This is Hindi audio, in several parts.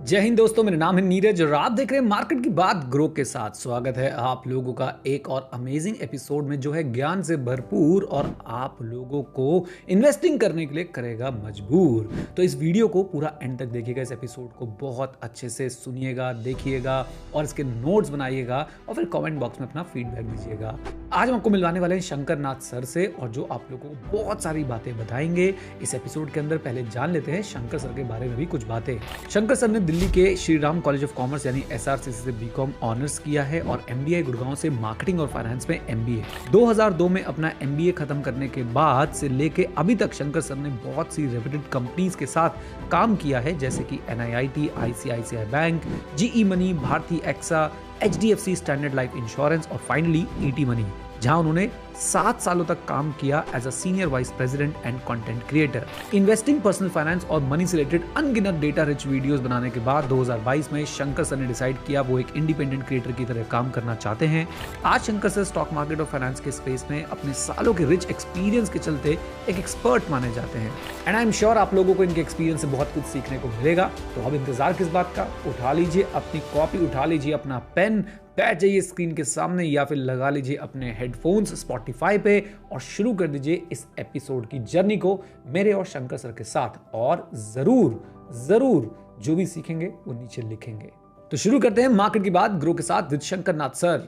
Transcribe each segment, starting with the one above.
जय हिंद दोस्तों, मेरा नाम है नीरज और आप देख रहे हैं मार्केट की बात ग्रो के साथ। स्वागत है आप लोगों का एक और अमेजिंग एपिसोड में जो है ज्ञान से भरपूर और आप लोगों को इन्वेस्टिंग करने के लिए करेगा मजबूर। तो इस वीडियो को पूरा एंड तक देखिएगा, इस एपिसोड को बहुत अच्छे से सुनिएगा, देखिएगा और इसके नोट्स बनाइएगा और फिर कमेंट बॉक्स में अपना फीडबैक दीजिएगा। आज हम आपको मिलवाने वाले हैं शंकर नाथ सर से और जो आप लोगों को बहुत सारी बातें बताएंगे इस एपिसोड के अंदर। पहले जान लेते हैं शंकर सर के बारे में भी कुछ बातें। शंकर सर ने दिल्ली के Shri Ram college of commerce यानी एसआरसीसी से बीकॉम ऑनर्स किया है और एमबीए गुड़गांव से मार्केटिंग और फाइनेंस में एमबीए। 2002 में अपना एमबीए खत्म करने के बाद से लेके अभी तक शंकर सर ने बहुत सी रेप्यूटेड कंपनीज के साथ काम किया है, जैसे कि NIIT, ICICI bank, GE money, Bharti AXA, HDFC standard life insurance और फाइनली ईटी मनी, जहां उन्होंने 7 सालों तक काम किया as a senior vice president and content creator. Investing, personal finance और मनी से रिलेटेड अनगिनत डेटा रिच वीडियोस बनाने के बाद 2022 में शंकर सर ने डिसाइड किया वो एक इंडिपेंडेंट क्रिएटर की तरह काम करना चाहते हैं। आज शंकर सर स्टॉक मार्केट और फाइनेंस के स्पेस में अपने सालों के रिच एक्सपीरियंस के चलते एक एक्सपर्ट माने जाते हैं एंड आई एम श्योर आप लोगों को इनके एक्सपीरियंस से बहुत कुछ सीखने को मिलेगा। तो अब इंतजार किस बात का, उठा लीजिए अपनी कॉपी, उठा लीजिए अपना पेन, बैठ जाइए स्क्रीन के सामने या फिर लगा लीजिए अपने हेडफोन्स स्पॉटिफाई पे और शुरू कर दीजिए इस एपिसोड की जर्नी को मेरे और शंकर सर के साथ। और जरूर जरूर जो भी सीखेंगे वो नीचे लिखेंगे। तो शुरू करते हैं मार्केट की बात ग्रो के साथ with Shankar Nath sir.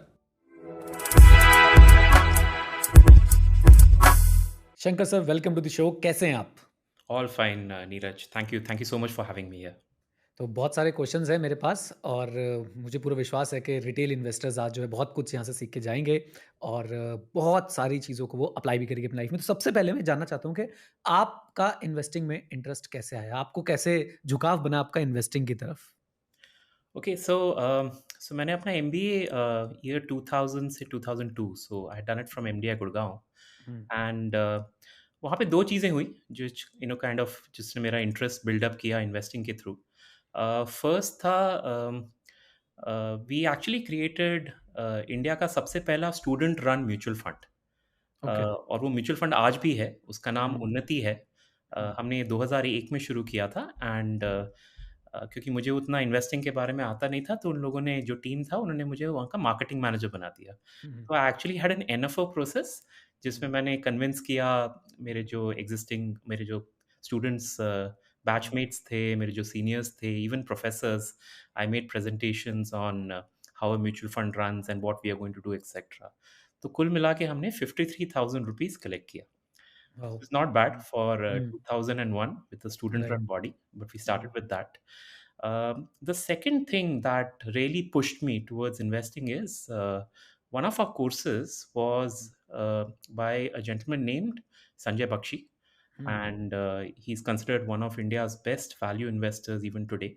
Shankar sir, welcome to the show. कैसे हैं आप? All fine, Neeraj. Thank you. Thank you so much for having me here. तो बहुत सारे क्वेश्चंस हैं मेरे पास और मुझे पूरा विश्वास है कि रिटेल इन्वेस्टर्स आज जो है बहुत कुछ यहाँ से सीख के जाएंगे और बहुत सारी चीज़ों को वो अप्लाई भी करेंगे अपनी लाइफ में। तो सबसे पहले मैं जानना चाहता हूँ कि आपका इन्वेस्टिंग में इंटरेस्ट कैसे आया? आपको कैसे झुकाव बना आपका इन्वेस्टिंग की तरफ? Okay, so मैंने अपना MBA year 2000 से 2002, so I had done it from MDI Gurgaon hmm, and वहाँ पे दो चीज़ें हुई जो काइंड ऑफ जिसने मेरा इंटरेस्ट बिल्डअप किया इन्वेस्टिंग के थ्रू। फर्स्ट था वी एक्चुअली क्रिएटेड इंडिया का सबसे पहला student run mutual fund. Okay. और वो म्यूचुअल फंड आज भी है, उसका नाम हुँ, उन्नति है। हुँ, हमने 2001 में शुरू किया था एंड क्योंकि मुझे उतना इन्वेस्टिंग के बारे में आता नहीं था, तो उन लोगों ने जो टीम था, उन्होंने मुझे वहाँ का मार्केटिंग मैनेजर बना दिया। हुँ, तो I actually had an NFO process hmm, जिसमें मैंने कन्विंस किया मेरे जो स्टूडेंट्स हुँ, बैचमेट्स थे, मेरे जो सीनियर्स थे, even professors, I made presentations on how a mutual fund runs and what we are going to do etcetera. तो कुल मिला के हमने 53,000 रुपीज़ कलेक्ट किया। Wow! It's not bad hmm, for hmm, 2001 with a right, student-run body, but we hmm, started with that. The second thing that really pushed me towards investing is one of our courses was by a gentleman named Sanjay Bakshi, hmm, and he's considered one of India's best value investors even today.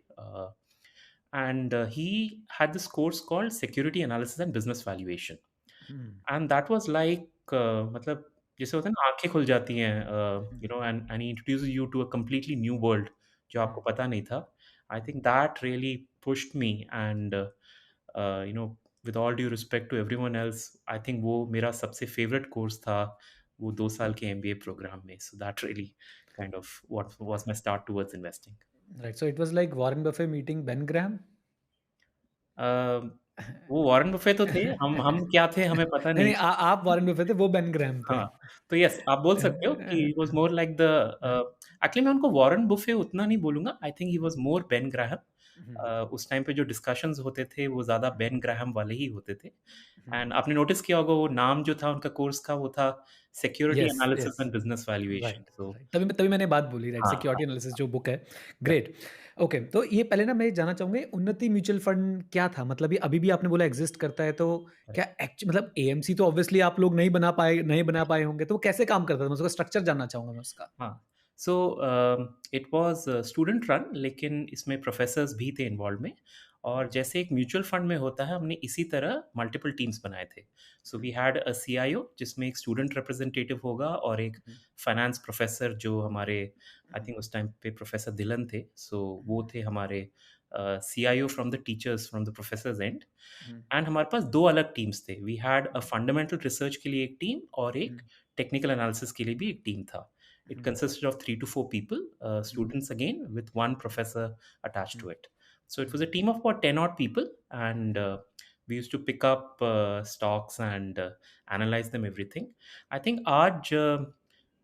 And he had this course called Security Analysis and Business Valuation. Hmm, and that was like मतलब जैसे होता है ना आँखें खुल जाती हैं hmm, and he introduces you to a completely new world जो हुँ, आपको पता नहीं था। I think that really pushed me and you know with all due respect to everyone else, I think वो मेरा सबसे फेवरेट कोर्स था वो 2 साल के एमबीए प्रोग्राम में। So that really kind of what was my start towards investing. Right. So it was like Warren Buffett meeting Ben Graham? Uh, वो वॉरेन बफे तो थे, हम क्या थे हमें पता नहीं, नहीं। नहीं, आप वॉरेन बफे थे, वो बेन ग्राहम थे। हाँ, तो यस आप बोल सकते हो कि he was more like the actually मैं उनको वॉरेन बुफे उतना नहीं बोलूँगा, I think he was more Ben Graham. Hmm, उस टाइम पे जो डिस्कशंस होते थे वो ज़्यादा बेन ग्राहम वाले ही होते थे। हुँ, एंड आपने नोटिस किया होगा वो नाम जो था उनका कोर्स का वो था security yes, analysis yes. And business valuation. Right, so right. तभी मैंने बात बोली, राइट, हाँ, सिक्योरिटी हाँ, एनालिसिस हाँ, जो बुक है। ग्रेट। ओके, तो ये पहले ना मैं जानना चाहूँगा, उन्नति म्यूचुअल फंड क्या था? मतलब ये अभी भी आपने बोला एग्ज़िस्ट करता है, तो राइट। क्या मतलब एएमसी तो ऑब्वियसली आप लोग नहीं बना पाए होंगे, तो वो कैसे काम करता था? मैं उसका स्ट्रक्चर जानना चाहूँगा मैं उसका। हाँ, सो इट वाज़ स्टूडेंट रन लेकिन इसमें प्रोफ़ेसर्स भी थे इन्वॉल्व में और हुँ, जैसे एक म्यूचुअल फंड में होता है, हमने इसी तरह मल्टीपल टीम्स बनाए थे। So we had a CIO जिसमें एक स्टूडेंट रिप्रेजेंटेटिव होगा और एक हुँ, फाइनेंस प्रोफ़ेसर जो हमारे आई हुँ, थिंक उस टाइम पे प्रोफ़ेसर धिलन थे। सो हुँ, वो थे हमारे CIO from the teachers from the professors end. Hmm, and हमारे पास 2 अलग टीम्स थे। We had a fundamental research के लिए एक टीम और हुँ, एक टेक्निकल एनालिसिस के लिए भी एक टीम था। It hmm, consisted of 3 to 4 people, hmm, students again, with one professor attached hmm, to it. So it was a team of about 10 odd people, and we used to pick up stocks and analyze them, everything. I think Aaj,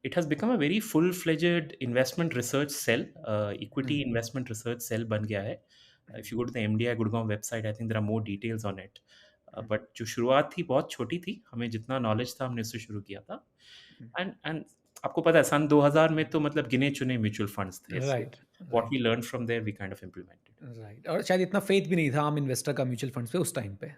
it has become a very full-fledged investment research cell, equity hmm, investment research cell ban gaya hai. If you go to the MDI Gurgaon website, I think there are more details on it. But जो शुरुआत थी बहुत छोटी थी, हमें जितना नॉलेज था हमने उससे शुरू किया था। एंड आपको पता है सन 2000 में तो मतलब गिने-चुने म्यूचुअल फंड्स थे, so right, what we right, learned from there we kind of implemented. Right. और शायद इतना फेथ भी नहीं था आम इन्वेस्टर का म्यूचुअल फंड्स पे उस टाइम पे।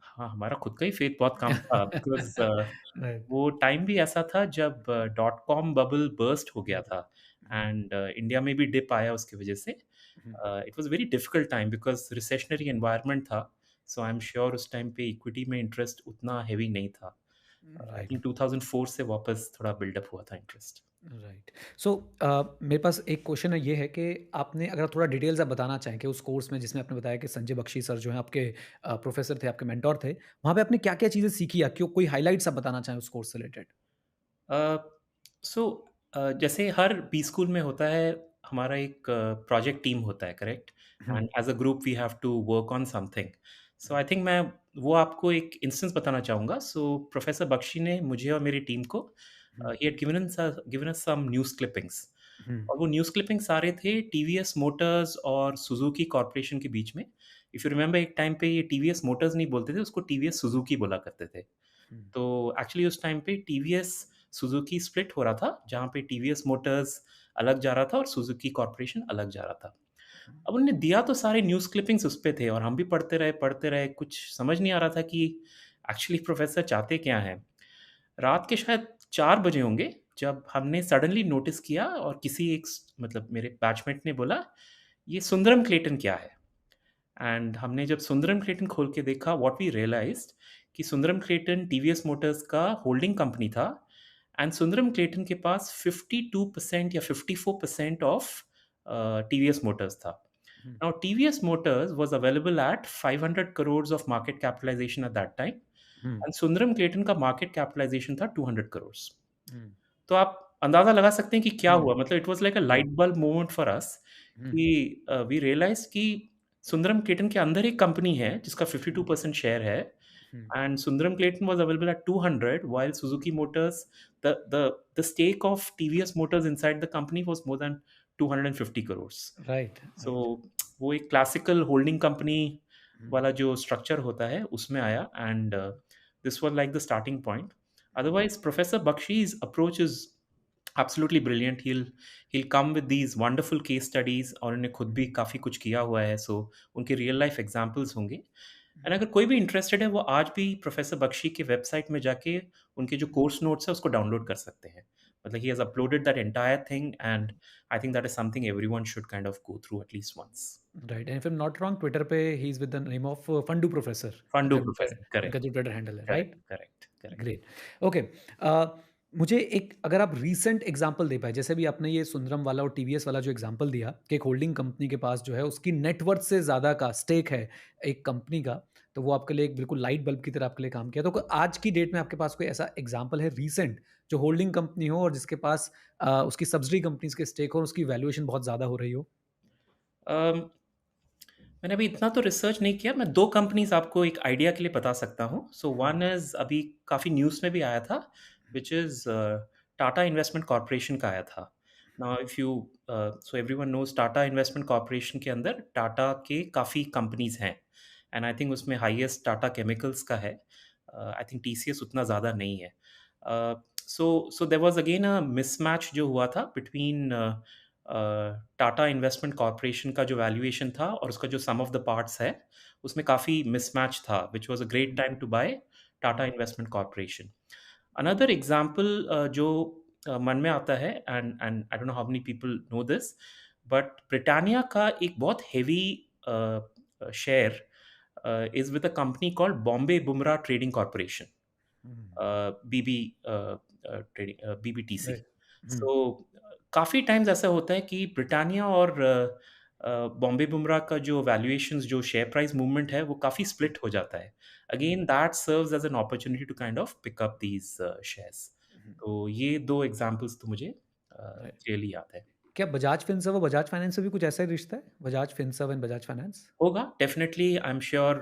हाँ, हमारा खुद का ही फेथ बहुत कम था बिकॉज़ राइट। वो टाइम भी ऐसा था जब डॉट कॉम बबल बर्स्ट हो गया हुँ, था, हुँ, एंड इंडिया में भी डिप आया उसकी वजह से। Hmm, it was very difficult time because recessionary environment था, सो आई एम श्योर उस टाइम पे इक्विटी में इंटरेस्ट उतना हेवी नहीं था। आई राइट, थिंक 2004 से वापस थोड़ा बिल्डअप हुआ था इंटरेस्ट। राइट। सो मेरे पास एक क्वेश्चन है ये है कि आपने अगर थोड़ा डिटेल्स आप बताना चाहें कि उस कोर्स में जिसमें आपने बताया कि संजय बख्शी सर जो हैं आपके प्रोफ़ेसर थे, आपके मेंटर थे, वहाँ पे आपने क्या-क्या चीज़ें सीखी या क्यों कोई हाइलाइट्स आप बताना चाहें उस कोर्स से रिलेटेड? अ, सो जैसे हर बी स्कूल में होता है, हमारा एक प्रोजेक्ट टीम होता है, correct? Hmm, and as a group we have to work on something. So I think मैं वो आपको एक इंस्टेंस बताना चाहूँगा। सो प्रोफ़ेसर बख्शी ने मुझे और मेरी टीम को hmm, he had given us some news clippings, hmm, और वो न्यूज़ क्लिपिंग्स सारे थे टीवीएस मोटर्स और सुज़ुकी कॉर्पोरेशन के बीच में। इफ यू रिमेंबर एक टाइम पे ये टीवीएस मोटर्स नहीं बोलते थे, उसको टीवीएस सुज़ुकी बोला करते थे। हुँ, तो एक्चुअली उस टाइम पे टीवीएस सुजुकी स्प्लिट हो रहा था, जहाँ पे टीवीएस मोटर्स अलग जा रहा था और सुजुकी कॉर्पोरेशन अलग जा रहा था। अब उन्होंने दिया तो सारे न्यूज़ क्लिपिंग्स उस पे थे और हम भी पढ़ते रहे, कुछ समझ नहीं आ रहा था कि एक्चुअली प्रोफ़ेसर चाहते क्या हैं। रात के शायद 4 बजे होंगे, जब हमने सडनली नोटिस किया और किसी एक मतलब मेरे बैचमेट ने बोला, "ये सुंदरम क्लेटन क्या है?" एंड हमने जब सुंदरम क्लेटन खोल के देखा, व्हाट वी रियलाइज्ड कि सुंदरम क्लेटन टीवीएस मोटर्स का होल्डिंग कंपनी था, एंड सुंदरम क्लेटन के पास 52% या 54% ऑफ टीवीएस मोटर्स था। Hmm, now TVS Motors was available at 500 crore of market capitalisation at that time, hmm, and Sundaram Clayton का मार्केट कैपिटलाइजेशन था 200 करोड़। हुँ, तो आप अंदाज़ा लगा सकते हैं कि क्या हुँ, हुआ, मतलब it was like a hmm, light bulb moment for us hmm, कि वी रियलाइज़्ड कि सुंदरम क्लेटन के अंदर एक कंपनी है जिसका हुँ, 52% शेयर है, hmm, and Sundaram Clayton was available at 200 while Suzuki Motors, the the the stake of TVS Motors inside the company was more than 250 crore. Right, so right, वो एक क्लासिकल होल्डिंग कंपनी हुँ, वाला जो स्ट्रक्चर होता है उसमें आया, and this was like the starting point. Hmm, Otherwise, Professor Bakshi's approach is absolutely brilliant. He'll come with these wonderful case studies, और उन्होंने खुद भी काफ़ी कुछ किया हुआ है, सो उनके रियल लाइफ एग्जांपल्स होंगे। एंड अगर कोई भी इंटरेस्टेड है, वो आज भी प्रोफेसर बख्शी के वेबसाइट में जाके उनके जो कोर्स नोट्स है उसको डाउनलोड कर सकते हैं। मतलब he has uploaded that entire thing, and I think that is something everyone should kind of go through at least once. Right and if I am not wrong Twitter पे he is with the name of Fundoo professor Fundoo अगर उनका प्रोफेसर, उनका करेक्ट, जो ट्विटर हैंडल है, correct, right? Correct, correct. Great. Okay. मुझे एक अगर आप रीसेंट एग्जांपल दे पाएँ, जैसे भी आपने ये सुंदरम वाला और टीवीएस वाला जो एग्जांपल दिया कि एक होल्डिंग कंपनी के पास जो है उसकी नेटवर्थ से ज़्यादा का स्टेक है एक कंपनी का, तो वो आपके लिए एक बिल्कुल लाइट बल्ब की तरह आपके लिए काम किया। तो आज की डेट में आपके पास कोई ऐसा एग्जांपल है रीसेंट जो होल्डिंग कंपनी हो और जिसके पास उसकी सब्सिडी कंपनीज़ के स्टेक हो और उसकी वैल्यूएशन बहुत ज़्यादा हो रही हो? अम, मैंने अभी इतना तो रिसर्च नहीं किया, मैं 2 कंपनीज़ आपको एक आइडिया के लिए बता सकता हूँ। सो हुँ, वन इज़ अभी काफ़ी न्यूज़ में भी आया था, which is Tata investment corporation का आया था। Now if you so everyone knows Tata investment corporation के अंदर टाटा के काफ़ी कंपनीज़ हैं, एंड आई थिंक उसमें हाईएस्ट टाटा केमिकल्स का है। आई थिंक टीसीएस उतना ज़्यादा नहीं है। So there was again a mismatch जो हुआ था बिटवीन टाटा इन्वेस्टमेंट कॉर्पोरेशन का जो वैल्यूएशन था और उसका जो सम ऑफ द पार्ट्स है, उसमें काफ़ी मिसमैच था, which was a great time to buy Tata investment Corporation. Another example जो मन में आता है, and I don't know how many people know this, but Britannia का एक बहुत heavy share is with a company called Bombay बुमराह trading corporation, hmm, BB trading BBTC. Right. Hmm, so काफ़ी टाइम्स ऐसा होता है कि ब्रिटानिया और बॉम्बे बुमराह का जो वैल्यूएशंस जो शेयर प्राइस मूवमेंट है वो काफ़ी स्प्लिट हो जाता है। Hmm, again that serves as an opportunity to kind of pick up these shares. Hmm, तो ये 2 एग्ज़ाम्पल्स तो मुझे राइट। क्लियरली याद है। क्या बजाज फिनसर्व और बजाज फाइनेंस से भी कुछ ऐसा ही रिश्ता है? Bajaj Finserv and Bajaj finance? होगा definitely. I am sure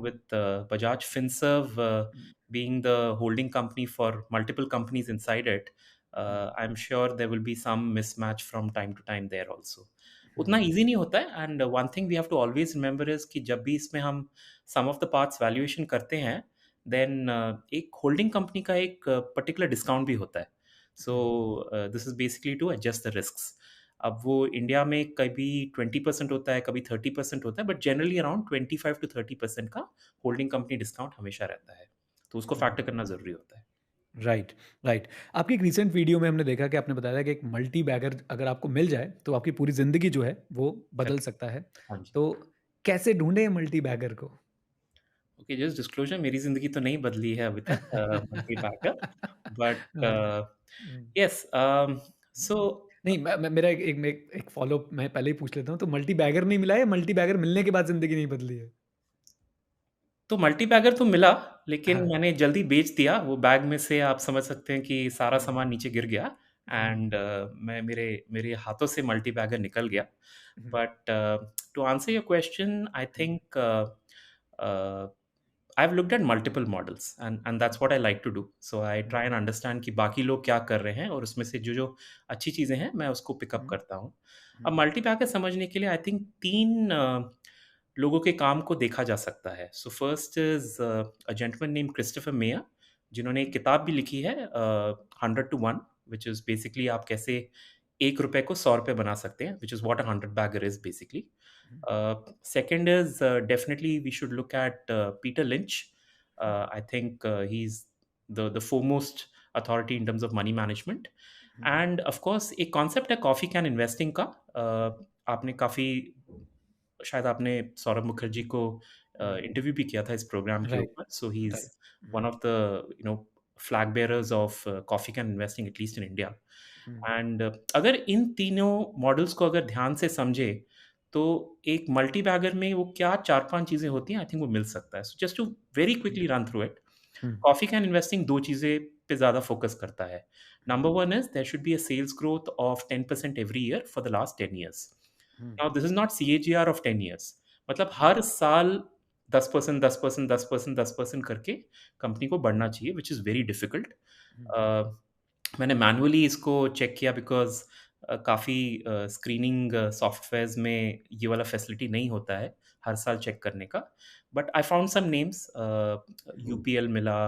with Bajaj Finserv hmm, being the holding company for multiple companies inside it, hmm, I'm sure there will be some mismatch from time to time there also. उतना हुँ, ईज़ी नहीं होता है, and one thing we have to always remember is कि जब भी इसमें हम some of the parts valuation करते हैं, देन एक होल्डिंग कंपनी का एक पर्टिकुलर डिस्काउंट भी होता है। So hmm, this is basically to adjust the risks. अब वो इंडिया में कभी 20% होता है, कभी 30% होता है, बट जनरली अराउंड 25 टू 30% का होल्डिंग कंपनी डिस्काउंट हमेशा रहता है। तो उसको हुँ। फैक्टर करना ज़रूरी होता है। Right, right. आपकी एक रीसेंट वीडियो में हमने देखा कि आपने बताया था कि एक मल्टी बैगर अगर आपको मिल जाए, तो आपकी पूरी ज़िंदगी जो है, वो बदल करेक्ट। सकता है। हाँ जी। तो कैसे ढूँढें मल्टी बैगर को? ओके, जस्ट डिस्क्लोज़र, मेरी ज़िंदगी तो नहीं बदली है अभी तक मल्टी बैगर, बट हाँ, हुँ। येस, सो नहीं, मैं मेरा एक फ़ॉलो-अप मैं पहले ही पूछ लेता हूँ, तो मल्टी बैगर नहीं मिला है या मल्टी बैगर मिलने के बाद ज़िंदगी नहीं बदली है? तो मल्टी बैगर तो मिला, लेकिन हाँ, मैंने जल्दी बेच दिया। वो बैग में से आप समझ सकते हैं कि सारा हुँ, सामान नीचे गिर गया, हुँ, एंड मैं मेरे मेरे हाथों से मल्टी बैगर निकल गया। हुँ, But to answer your question, I hmm, think uh, I've looked at multiple models, and that's what I like to do. So I hmm, try and understand कि बाकी लोग क्या कर रहे हैं, और उसमें से जो जो अच्छी चीज़ें हैं मैं उसको पिकअप हुँ, करता हूँ। अब हुँ, मल्टी बैगर समझने के लिए आई थिंक 3 लोगों के काम को देखा जा सकता है। So first is a gentleman named Christopher mayor, जिन्होंने एक किताब भी लिखी है 100 टू 1, व्हिच इज़ बेसिकली आप कैसे ₹1 को ₹100 बना सकते हैं, which is what a 100 bagger is basically. Second is definitely we should look at Peter Lynch. I think he's the foremost authority in terms of money management. Hmm, end of course एक कॉन्सेप्ट है कॉफ़ी कैन इन्वेस्टिंग का। आपने काफ़ी शायद आपने सौरभ मुखर्जी को हुँ, इंटरव्यू भी किया था इस प्रोग्राम के राइट, ऊपर। So he is right, hmm, one of the flag bearers of coffee can investing at least in India. Hmm, and अगर इन तीनों मॉडल्स को अगर ध्यान से समझे, तो एक मल्टी बैगर में वो क्या 4-5 चीज़ें होती हैं, आई थिंक वो मिल सकता है। So just to very hmm, quickly run through it. Hmm, coffee can investing 2 चीज़ें पे ज़्यादा फ़ोकस करता है। Hmm, number 1 is there should be a sales growth of 10% every year for the last 10 years. Hmm, now this is not CAGR of 10 years, मतलब हुँ, हर साल 10%, 10%, 10%, 10% करके कंपनी को बढ़ना चाहिए, व्हिच इज़ वेरी डिफिकल्ट। हुँ, अ, मैंने मैनुअली इसको चेक किया, बिकॉज़ काफ़ी स्क्रीनिंग सॉफ्टवेयर्स में ये वाला फैसिलिटी नहीं होता है, हर साल चेक करने का। But I found some names, UPL मिला,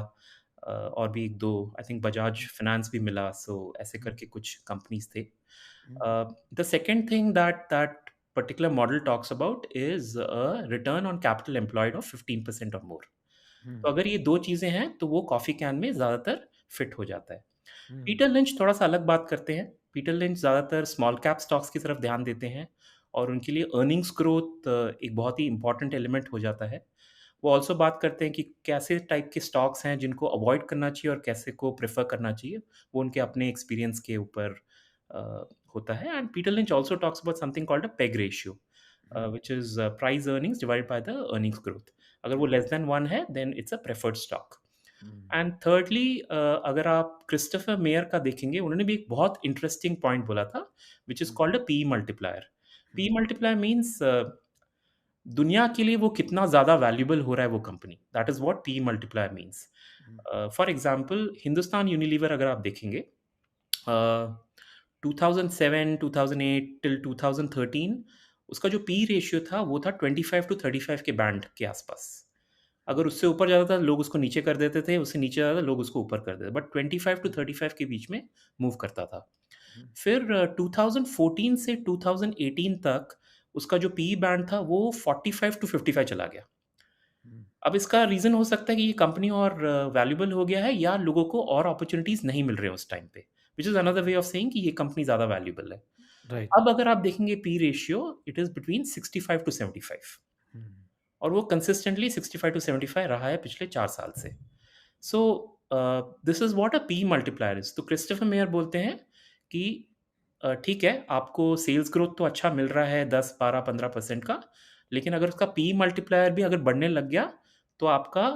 और भी 1-2 आई थिंक बजाज फाइनेंस भी मिला, सो ऐसे हुँ, करके कुछ कंपनीज़ थे। हुँ, The second thing that particular model talks about is a return on capital employed of 15% or more. हुँ, तो अगर ये 2 चीज़ें हैं, तो वो कॉफ़ी कैन में ज़्यादातर फिट हो जाता है। हुँ, पीटर लिंच थोड़ा-सा अलग बात करते हैं। पीटर लिंच ज़्यादातर स्मॉल कैप स्टॉक्स की तरफ ध्यान देते हैं, और उनके लिए अर्निंग्स ग्रोथ एक बहुत ही इम्पोर्टेंट एलिमेंट हो जाता है। वो ऑल्सो बात करते हैं कि कैसे टाइप के स्टॉक्स हैं जिनको अवॉइड करना चाहिए और कैसे को प्रेफ़र करना चाहिए। वो उनके अपने एक्सपीरियंस के ऊपर अ, होता है। And Peter Lynch also talks about something called a PEG ratio, hmm, which is price earnings divided by the earnings growth. अगर वो हुँ, लेस दैन 1 है, then it's a preferred stock. Hmm, and thirdly, अगर आप क्रिस्टोफर मेयर का देखेंगे, उन्होंने भी एक बहुत इंटरेस्टिंग पॉइंट बोला था, which is hmm, called a PE multiplier. Hmm, PE multiplier means दुनिया के लिए वो कितना ज़्यादा वैल्यूएबल हो रहा है वो company, that is what PE multiplier means. Hmm, for example Hindustan Unilever अगर आप देखेंगे, 2007, 2008 टिल 2013, उसका जो पी रेशियो था वो था 25 टू 35 के बैंड के आसपास। अगर उससे ऊपर जाता था लोग उसको नीचे कर देते थे, उससे नीचे जाता था लोग उसको ऊपर कर देते थे, बट 25 टू हुँ, 35 के बीच में मूव करता था। हुँ, फिर 2014 से 2018 तक उसका जो पी बैंड था वो 45 टू 55 चला गया। हुँ, अब इसका रीज़न हो सकता है कि ये कंपनी और वैल्यूएबल हो गया है, या लोगों को और अपॉर्च्युनिटीज़ नहीं मिल रहे हैं उस टाइम पे, which is another way of saying कि ये कंपनी ज़्यादा वैल्यूएबल है। राइट, अब अगर आप देखेंगे P ratio, it is between 65 to 75, hmm, और वो कंसिस्टेंटली 65 टू 75 रहा है पिछले 4 साल से। So this is what a P multiplier is. तो क्रिस्टोफर मेयर बोलते हैं कि ठीक है, आपको सेल्स ग्रोथ तो अच्छा मिल रहा है 10, 12, 15% का, लेकिन अगर उसका पी मल्टीप्लायर भी अगर बढ़ने लग गया, तो आपका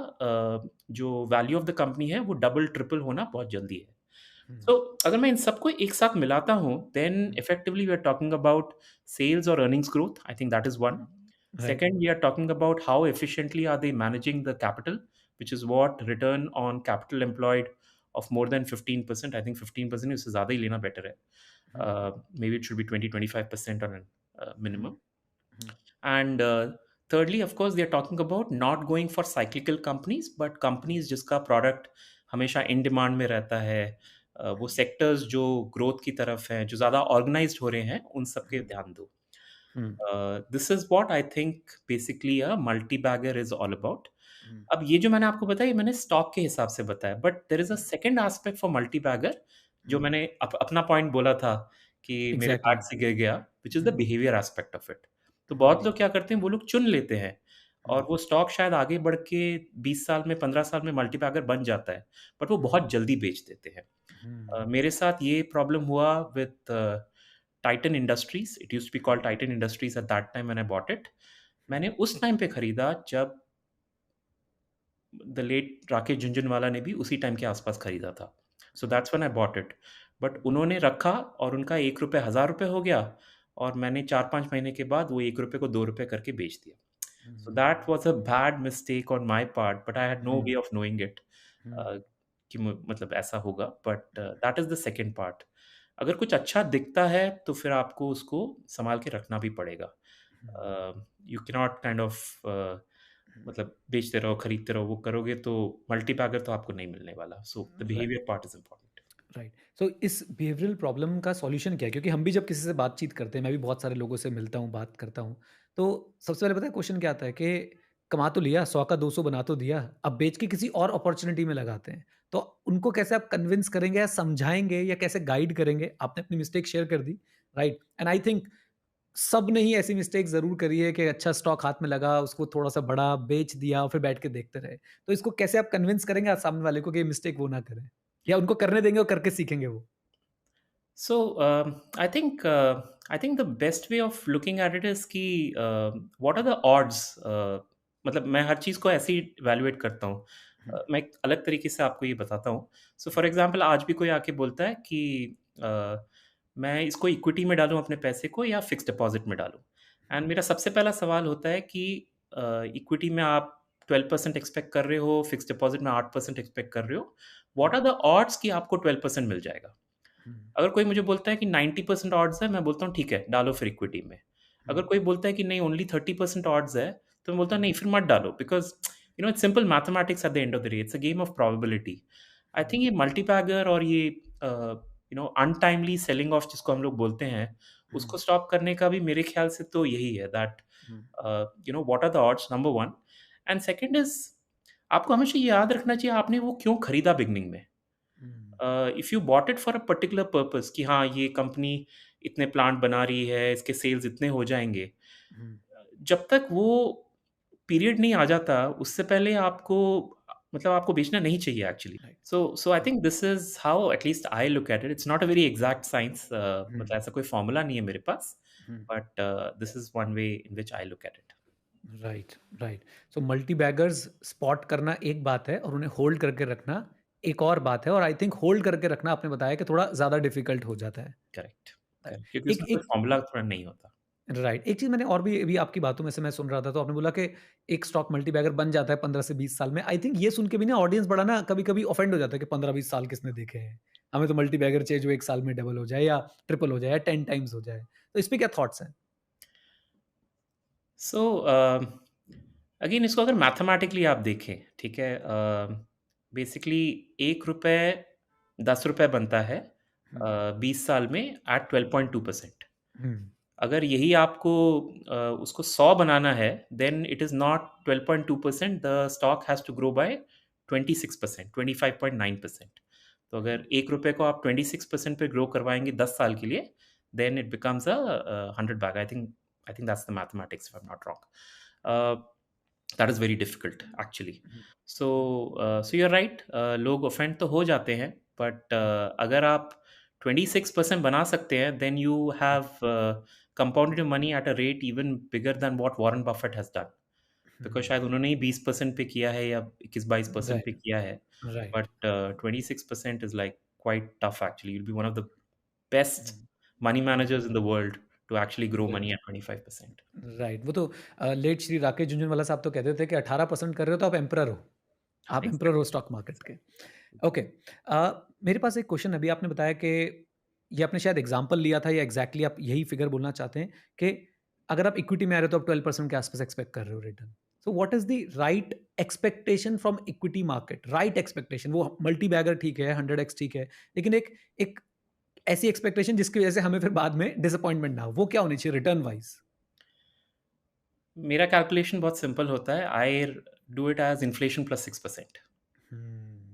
जो वैल्यू ऑफ द कंपनी है, वो डबल, ट्रिपल होना बहुत जल्दी है। हम्म, सो अगर मैं इन सबको एक साथ मिलाता हूँ, then effectively we are talking about sales और earnings growth. I think that is one. Right. Second, we are talking about how efficiently are they managing the capital, which is what return on capital employed of more than 15%. I think 15% उससे ज़्यादा ही लेना बेटर है. Maybe it should be 20-25% on a minimum. And thirdly, of course, they are talking about not going for cyclical companies, but companies जिसका product हमेशा in demand में रहता है. वो sectors जो growth की तरफ हैं, जो ज़्यादा organized हो रहे हैं, उन सब के ध्यान दो. This is what I think basically a multi-bagger is all about. अब ये जो मैंने आपको बताया, ये मैंने स्टॉक के हिसाब से बताया, but there is a second aspect for multi bagger, जो मैंने अपना पॉइंट बोला था कि मेरे एग्जैक्टली। बैग से गिर गया, which is the behaviour aspect of it. तो बहुत लोग क्या करते हैं, वो लोग चुन लेते हैं और वो स्टॉक शायद आगे बढ़ के 20 साल में 15 साल में मल्टी बैगर बन जाता है, बट वो बहुत जल्दी बेच देते हैं। मेरे साथ ये प्रॉब्लम हुआ with Titan industries. It used to be called Titan industries at that time मैंने बॉट इट। मैंने उस टाइम पे खरीदा जब द लेट राकेश झुनझुनवाला ने भी उसी टाइम के आसपास खरीदा था। So that's when I bought it. But उन्होंने रखा और उनका 1 रुपए 1000 रुपए हो गया और मैंने 4-5 महीने के बाद वो 1 रुपए को 2 रुपए करके बेच दिया। So that was a bad mistake on my part, but I had no way of knowing it कि मतलब ऐसा होगा। But that is the second part. अगर कुछ अच्छा दिखता है तो फिर आपको उसको सँभाल के रखना भी पड़ेगा। You can not kind of मतलब बेचते रहो, खरीदते रहो, वो करोगे तो मल्टी-बैगर तो आपको नहीं मिलने वाला। So the behaviour part is important. Right. So इस बिहेवियरल प्रॉब्लम का सॉल्यूशन क्या है? क्योंकि हम भी जब किसी से बातचीत करते हैं, मैं भी बहुत सारे लोगों से मिलता हूँ, बात करता हूँ, तो सबसे पहले पता है क्वेश्चन क्या आता है कि कमा तो लिया, 100 का 200 बना तो दिया, अब बेच के किसी और अपॉर्च्युनिटी में लगाते हैं। तो उनको कैसे आप कन्विंस करेंगे या समझाएँगे या कैसे गाइड करेंगे? आपने अपनी मिस्टेक शेयर कर दी, राइट? एंड आई थिंक सब ने ही ऐसी मिस्टेक ज़रूर करी है कि अच्छा स्टॉक हाथ में लगा, उसको थोड़ा-सा बढ़ा, बेच दिया और फिर बैठ के देखते रहे। तो इसको कैसे आप कन्विंस करेंगे आप सामने वाले को कि ये मिस्टेक वो ना करें? या उनको करने देंगे और करके सीखेंगे वो? So I think the best way of looking at it is कि व्हाट आर द ऑड्स। मतलब मैं हर चीज़ को ऐसे ही इवैल्यूएट करता हूँ। मैं एक अलग तरीके से आपको ये बताता हूँ। सो फॉर एग्ज़ाम्पल आज भी कोई आके बोलता है कि मैं इसको इक्विटी में डालूँ अपने पैसे को या फ़िक्स्ड डिपॉज़िट में डालूँ? एंड मेरा सबसे पहला सवाल होता है कि इक्विटी में आप 12% एक्सपेक्ट कर रहे हो, फ़िक्स्ड डिपॉज़िट में 8% एक्सपेक्ट कर रहे हो। व्हाट आर द ऑड्स कि आपको 12% मिल जाएगा? अगर कोई मुझे बोलता है कि 90% ऑड्स है, मैं बोलता हूँ ठीक है, डालो फिर इक्विटी में। अगर कोई बोलता है कि नहीं ओनली 30% ऑड्स है, तो मैं बोलता हूँ नहीं फिर मत डालो, because it's simple mathematics at the end of the day, it's a game of probability. I think ये मल्टी-बैगर और ये अनटाइमली सेलिंग ऑफ जिसको हम लोग बोलते हैं, उसको स्टॉप करने का भी मेरे ख्याल से तो यही है that what are the odds number 1। And second is आपको हमेशा ये याद रखना चाहिए आपने वो क्यों खरीदा बिगिनिंग में। If you bought it for a particular purpose कि हाँ, ये कंपनी इतने प्लांट बना रही है, इसके सेल्स इतने हो जाएँगे। जब तक वो पीरियड नहीं आ जाता, उससे पहले आपको मतलब आपको बेचना नहीं चाहिए actually. Right. So I think this is how at least I look at it. It's not a very exact science, मतलब ऐसा कोई फ़ॉर्मूला नहीं है मेरे पास, but this is one way in which I look at it. Right, right. So multibaggers spot करना एक बात है और उन्हें होल्ड करके रखना एक और बात है और आई थिंक होल्ड करके रखना आपने बताया कि थोड़ा ज़्यादा डिफ़िकल्ट हो जाता है। Correct, right. करेक्ट क्योंकि एक उसमें कोई एक फ़ॉर्मूला थोड़ा नहीं होता। राइट, एक चीज़ मैंने और भी अभी आपकी बातों में से मैं सुन रहा था, तो आपने बोला कि एक स्टॉक मल्टी बैगर बन जाता है 15 से 20 साल में। आई थिंक ये सुन के भी ना ऑडियंस बड़ा ना कभी-कभी ऑफेंड हो जाता है कि 15-20 साल किसने देखे हैं। हमें तो मल्टी बैगर चाहिए जो 1 साल में डबल हो जाए या ट्रिपल हो जाए या 10 टाइम्स हो जाए। तो इस पे क्या थॉट्स हैं? सो अगेन इसको अगर मैथमेटिकली आप देखें, ठीक है, बेसिकली 1 रुपए 10 रुपए बनता है हुँ, 20 साल में एट 12.2%। हुँ, अगर यही आपको उसको 100 बनाना है, then it is not 12.2%, the stock has to grow by 26%, 25.9%। तो अगर 1 रुपए को आप 26% पे ग्रो करवाएँगे 10 साल के लिए, then it becomes a 100 bag. I think that's the mathematics if I am not wrong. That is very difficult actually. Hmm, so you are right, लोग ऑफेंड तो हो जाते हैं, बट अगर आप 26% बना सकते हैं, then you have compounded your money at a rate even bigger than what Warren Buffett has done. Because hmm, शायद उन्होंने ही 20% पे किया है या 21-22% पे राइट, किया है, right. But 26% is like quite tough actually. You'll be one of the best money managers in the world to actually grow money at 25%. Right, वो तो लेट श्री राकेश झुनझुनवाला साहब तो कहते थे कि 18% कर रहे हो तो आप एम्परर हो, आप एम्परर हो Exactly. स्टॉक मार्केट के। ओके, मेरे पास एक क्वेश्चन, अभी आपने बताया कि ये आपने शायद एग्जांपल लिया था या एग्जैक्टली आप यही फिगर बोलना चाहते हैं कि अगर आप इक्विटी में आ रहे हो तो आप 12% के आसपास एक्सपेक्ट कर रहे हो return. So what is the right expectation from equity market? Right expectation, वो मल्टी बैगर ठीक है, 100x ठीक है, लेकिन एक एक ऐसी एक्सपेक्टेशन जिसकी वजह से हमें फिर बाद में डिसअपॉइंटमेंट ना हो, वो क्या होनी चाहिए रिटर्न वाइज? मेरा कैलकुलेशन बहुत सिंपल होता है। I do it as inflation plus 6%।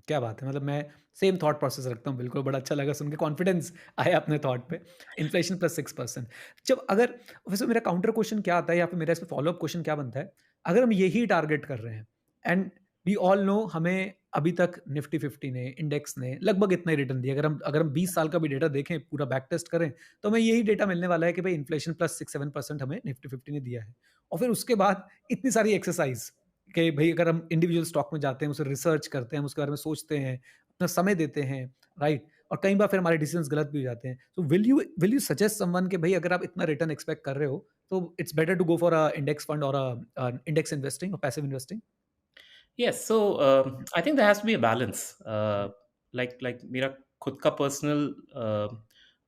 क्या बात है! मतलब मैं सेम थॉट प्रोसेस रखता हूँ बिल्कुल, बड़ा अच्छा लगा सुन के, कॉन्फिडेंस आया अपने थॉट पे। Inflation plus 6%। जब अगर वैसे मेरा काउंटर क्वेश्चन क्या आता है या फिर मेरा इस पे फ़ॉलो अप क्वेश्चन क्या बनता है, अगर हम यही टारगेट कर रहे हैं एंड वी ऑल नो हमें अभी तक निफ्टी 50 ने, इंडेक्स ने लगभग इतना ही रिटर्न दिया। अगर हम 20 साल का भी डेटा देखें, पूरा बैक टेस्ट करें, तो हमें यही डेटा मिलने वाला है कि भाई इन्फ्लेशन प्लस 6-7% हमें निफ्टी 50 ने दिया है। और फिर उसके बाद इतनी सारी एक्सरसाइज़ कि भई अगर हम इंडिविजुअल स्टॉक में जाते हैं, उसे रिसर्च करते हैं, हम उसके बारे में सोचते हैं, अपना समय देते हैं, राइट? और कई बार फिर हमारे डिसीजंस गलत भी हो जाते हैं। तो विल यू सजेस्ट समवन कि भई अगर आप इतना रिटर्न एक्सपेक्ट कर रहे हो, तो it's better to go for a index fund और इंडेक्स इन्वेस्टिंग और passive investing? Yes, so I think there has to be a balance. Like मेरा खुद का पर्सनल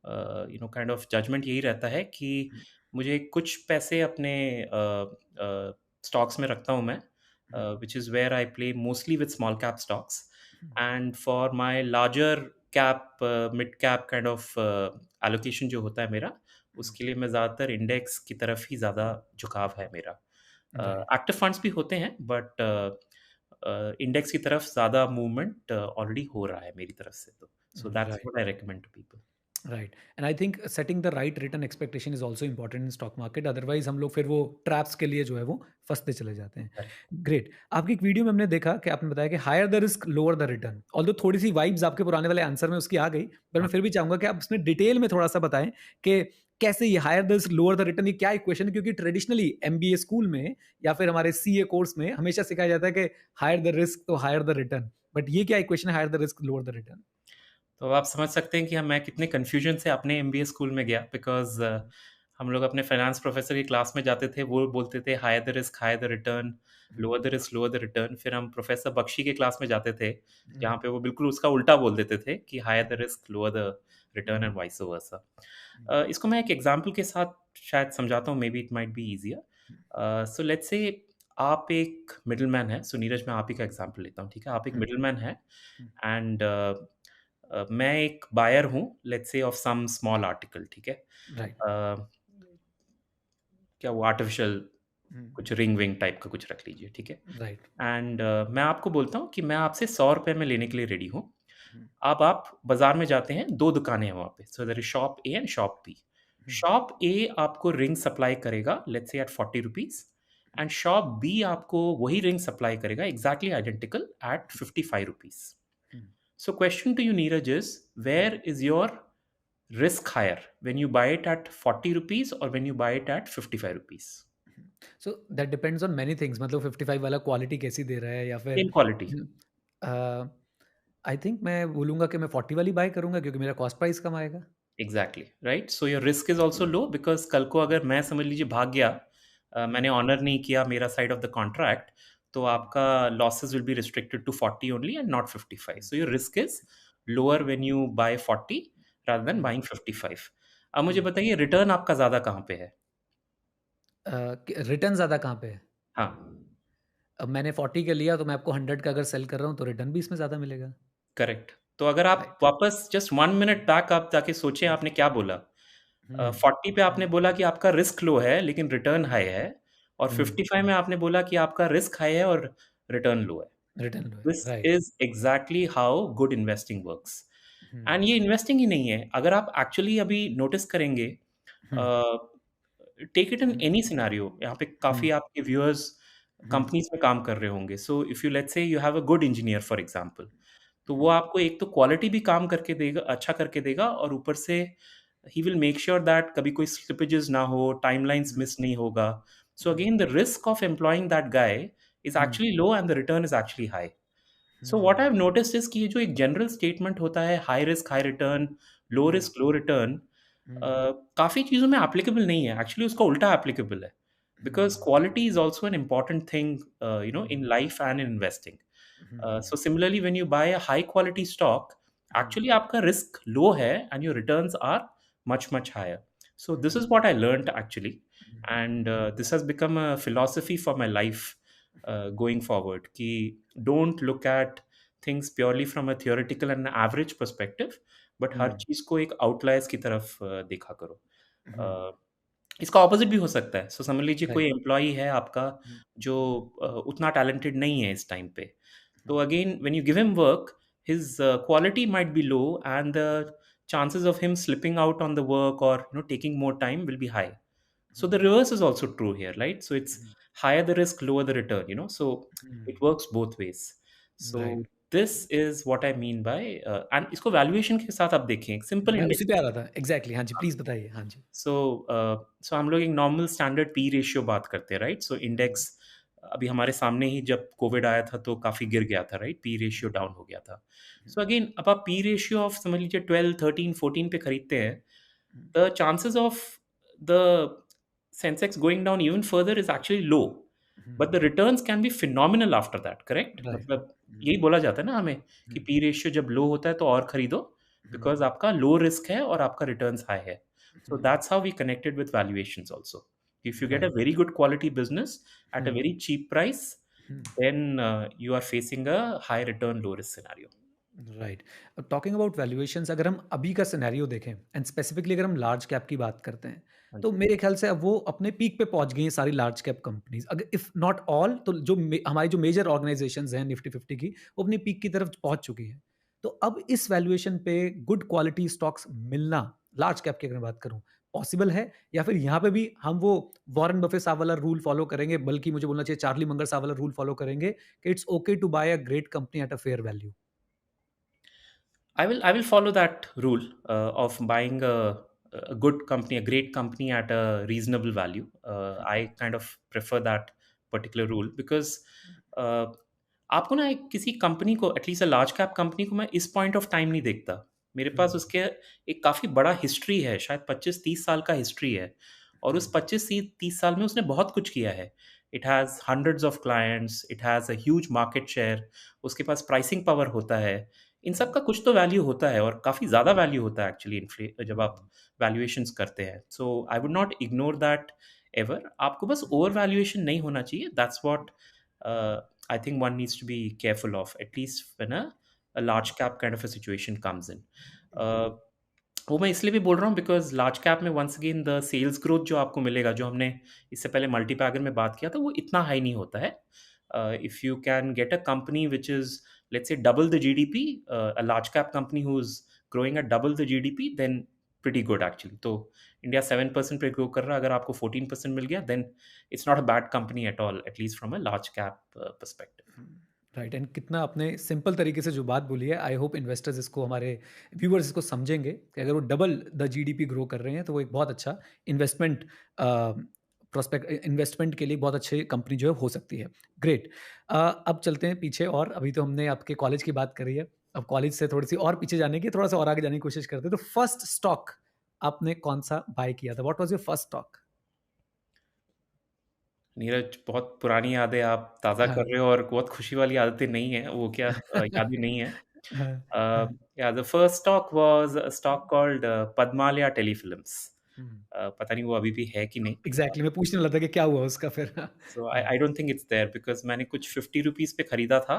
काइंड ऑफ जजमेंट यही रहता है कि मुझे कुछ पैसे अपने स्टॉक्स में रखता हूँ मैं, which is where I play mostly with small cap stocks, and for my larger cap mid cap kind of allocation जो होता है मेरा, उसके लिए मैं ज़्यादातर इंडेक्स की तरफ ही ज़्यादा झुकाव है मेरा। राइट, एक्टिव फंड्स भी होते हैं, बट इंडेक्स की तरफ ज़्यादा मूवमेंट ऑलरेडी हो रहा है मेरी तरफ से, तो so that's right. What I recommend to people. Right, and I think setting the right return expectation is also important in stock market, otherwise हम लोग फिर वो ट्रैप्स के लिए जो है वो फंसते चले जाते हैं। करेक्ट। ग्रेट, आपकी एक वीडियो में हमने देखा कि आपने बताया कि higher the risk lower the return, although थोड़ी सी वाइब्स आपके पुराने वाले आंसर में उसकी आ गई, पर मैं हाँ। फिर भी चाहूंगा कि आप उसमें डिटेल में थोड़ा सा बताएं कि कैसे ये higher the risk lower the return, ये क्या इक्वेशन है? क्योंकि ट्रेडिशनली एमबीए स्कूल में या फिर हमारे सीए कोर्स में हमेशा सिखाया जाता है कि हायर द रिस्क तो हायर द रिटर्न, बट ये क्या इक्वेशन है higher the risk lower the return? तो आप समझ सकते हैं कि हम मैं कितने कन्फ्यूजन से अपने एमबीए स्कूल में गया, बिकॉज़ हम लोग अपने फाइनेंस प्रोफेसर की क्लास में जाते थे, वो बोलते थे higher the risk higher the return, lower the risk lower the return. फिर हम प्रोफेसर बख्शी के क्लास में जाते थे, जहाँ पे वो बिल्कुल उसका उल्टा बोल देते थे कि higher the risk lower the return and vice versa. इसको मैं एक एग्जांपल के साथ शायद समझाता हूँ, maybe it might be easier. So let's say आप एक मिडलमैन हैं, सो नीरज मैं आप ही का एग्जांपल लेता हूँ, ठीक है? आप एक मिडलमैन हैं, एंड मैं एक बायर हूँ, let's say of some small article, ठीक है? राइट, क्या वो आर्टिफ़िशियल कुछ रिंग-विंग टाइप का कुछ रख लीजिए, ठीक है? राइट, एंड मैं आपको बोलता हूँ कि मैं आपसे ₹100 में लेने के लिए रेडी हूँ। अब आप बाज़ार में जाते हैं, 2 दुकानें हैं वहाँ पे, so there is shop A and shop B. Shop A आपको रिंग सप्लाई करेगा, let's say at ₹40, and shop B आपको वही रिंग सप्लाई करेगा exactly identical at ₹55। So question to you, Neeraj, is where is your risk higher when you buy it at 40 rupees or when you buy it at 55 rupees? So that depends on many things, मतलब 55 वाला क्वालिटी कैसी दे रहा है या फिर Same quality. आई थिंक मैं बोलूँगा कि मैं 40 वाली बाय करूँगा क्योंकि मेरा कॉस्ट प्राइस कम आएगा। Exactly. Right? So your risk is also low because कल को अगर मैं समझ लीजिए भाग गया, मैंने ऑनर नहीं किया मेरा साइड ऑफ द कॉन्ट्रैक्ट, तो आपका losses will be restricted to 40 only and not 55. So your risk is lower when you buy 40 rather than buying 55. अब मुझे बताइए रिटर्न आपका ज़्यादा कहाँ पे है? रिटर्न ज़्यादा कहाँ पे है? हाँ। अब मैंने 40 का लिया तो मैं आपको 100 का अगर सेल कर रहा हूँ तो रिटर्न भी इसमें ज़्यादा मिलेगा। करेक्ट। तो अगर आप राइट। वापस जस्ट 1 मिनट बैक आप जाके सोचें आपने क्या बोला? 40 पे आपने बोला कि आपका रिस्क लो है लेकिन रिटर्न हाई है, और 55 में आपने बोला कि आपका रिस्क हाई है और रिटर्न लो है। रिटर्न लो है, this right. Is exactly how good investing works. And ये इन्वेस्टिंग ही नहीं है, अगर आप एक्चुअली अभी नोटिस करेंगे, uh, take it in any scenario, यहाँ पे काफ़ी आपके व्यूअर्स कंपनीज़ में काम कर रहे होंगे। So if you let's say you have a good engineer for example, तो वो आपको एक तो क्वालिटी भी काम करके देगा, अच्छा करके देगा, और ऊपर से he will make sure that कभी कोई स्लिपेजेस ना हो, टाइमलाइन्स मिस नहीं होगा। So again the risk of employing that guy is actually low and the return is actually high. So what I have noticed is कि ये जो एक जनरल स्टेटमेंट होता है high risk high return, low hmm, risk low return, hmm, काफ़ी चीज़ों में एप्लीकेबल नहीं है। एक्चुअली उसका उल्टा एप्लीकेबल है। Because hmm, quality is also an important thing in hmm, life and in investing. Hmm, So similarly, when you buy a high quality stock, hmm, actually आपका risk low है and your returns are much higher. So this hmm, is what I learned actually, and hmm, this has become a philosophy for my life going forward. कि don't look at things purely from a theoretical and average perspective, but हर हम्म, चीज़ को एक outliers की तरफ देखा करो. हम्म, Uh, इसका ऑपोजिट भी हो सकता है। सो समझ लीजिए कोई राइट, एम्प्लॉयी है आपका हम्म, जो उतना टैलेंटेड नहीं है इस टाइम पे। तो hmm, again when you give him work, his quality might be low and the chances of him slipping out on the work or taking more time will be high. So the reverse is also true here, right? So it's higher the risk, lower the return. So it works both ways. So right. this is what I mean by and इसको वैल्यूएशन के साथ आप देखें, एक सिंपल मैं उसी पे इंडेक्स। आ रहा था एग्जैक्टली। हाँ जी, प्लीज बताइए। हाँ जी। सो सो हम लोग एक नॉर्मल स्टैंडर्ड पी रेशियो बात करते हैं, राइट? सो हम्म, इंडेक्स अभी हमारे सामने ही जब कोविड आया था तो काफ़ी गिर गया था, राइट? पी रेशियो डाउन हो गया था। सो अगेन अब आप पी रेशियो ऑफ समझ लीजिए 12 13 14 पे खरीदते हैं, the chances of the Sensex going down even further is actually low, but the returns can be phenomenal after that, correct? Right. मतलब यही बोला जाता है ना हमें कि पी रेशियो जब लो होता है तो और खरीदो, बिकॉज आपका लो रिस्क है और आपका रिटर्न्स हाई है। So that's how we connected with valuations also. If you get a right. very good quality business at a very cheap price, then you are facing a high return, low risk scenario. Right. अब टॉकिंग अबाउट वैल्यूएशंस, अगर हम अभी का सिनेरियो देखें एंड स्पेसिफिकली अगर हम लार्ज कैप की बात करते हैं, हाँ तो जी। मेरे ख्याल से अब वो अपने पीक पे पहुंच गई हैं सारी लार्ज कैप कंपनीज। अगर इफ नॉट ऑल, तो जो हमारी जो मेजर ऑर्गेनाइजेशंस हैं निफ्टी फिफ्टी की, वो अपनी पीक की तरफ पहुंच चुकी है। तो अब इस वैल्यूएशन पे गुड क्वालिटी स्टॉक्स मिलना, लार्ज कैप की अगर मैं बात करूं, पॉसिबल है? या फिर यहाँ पे भी हम वो वॉरेन बफे साहब वाला रूल फॉलो करेंगे, बल्कि मुझे बोलना चाहिए चार्ली मंगर साहब वाला रूल फॉलो करेंगे कि it's okay to buy a great company at a fair value? I will follow that rule of buying a good company, a great company at a reasonable value. I kind of prefer that particular rule because uh, आपको ना एक किसी कंपनी को, एटलीस्ट अ लार्ज कैप कंपनी को, मैं इस पॉइंट ऑफ टाइम नहीं देखता। मेरे पास उसके एक काफ़ी बड़ा हिस्ट्री है, शायद 25-30 साल का हिस्ट्री है, और उस 25-30 साल में उसने बहुत कुछ किया है। It has hundreds of clients, it has a huge market share, उसके पास प्राइसिंग पावर होता है। इन सब का कुछ तो वैल्यू होता है और काफ़ी ज़्यादा वैल्यू होता है एक्चुअली इन्फ्ले जब आप वैल्यूएशंस करते हैं। So I would not ignore that ever. आपको बस ओवर वैल्यूएशन नहीं होना चाहिए। That's what I think one needs to be careful of at least when a large cap kind of a situation comes in. वो मैं इसलिए भी बोल रहा हूँ बिकॉज़ लार्ज कैप में once again the sales growth जो आपको मिलेगा, जो हमने इससे पहले मल्टीपैगर में बात किया था, वो इतना हाई नहीं होता है। If you can get a company which is let's say double the GDP, a large cap company who's growing at double the GDP, then pretty good actually. तो इंडिया 7% पे ग्रो कर रहा है, अगर आपको 14% मिल गया, then it's not a bad company at all, at least from a large cap perspective. Right. And कितना आपने सिंपल तरीके से जो बात बोली है, आई होप इन्वेस्टर्स इसको, हमारे व्यूअर्स इसको समझेंगे कि अगर वो डबल द जीडीपी ग्रो कर रहे हैं तो वो एक बहुत अच्छा इन्वेस्टमेंट प्रोस्पेक्ट, इन्वेस्टमेंट के लिए बहुत अच्छी कंपनी जो है हो सकती है। ग्रेट। अब चलते हैं पीछे, और अभी तो हमने आपके कॉलेज की बात करी है, अब कॉलेज से थोड़ी सी और पीछे जाने की, थोड़ा सा और आगे जाने की कोशिश करते हैं। तो फर्स्ट स्टॉक आपने कौन सा बाय किया था? What was your first stock? Neeraj, बहुत पुरानी यादें आप ताज़ा कर हाँ, रहे हो और बहुत खुशी वाली आदतें नहीं है, वो क्या यादें नहीं है। हाँ, हाँ, Yeah, the first stock was a stock called Padmalaya Telefilms. हम्म, पता नहीं वो अभी भी है कि नहीं। एग्जैक्टली, मैं पूछने लगा था कि क्या हुआ उसका फिर। So I don't think it's there because मैंने कुछ ₹50 पे खरीदा था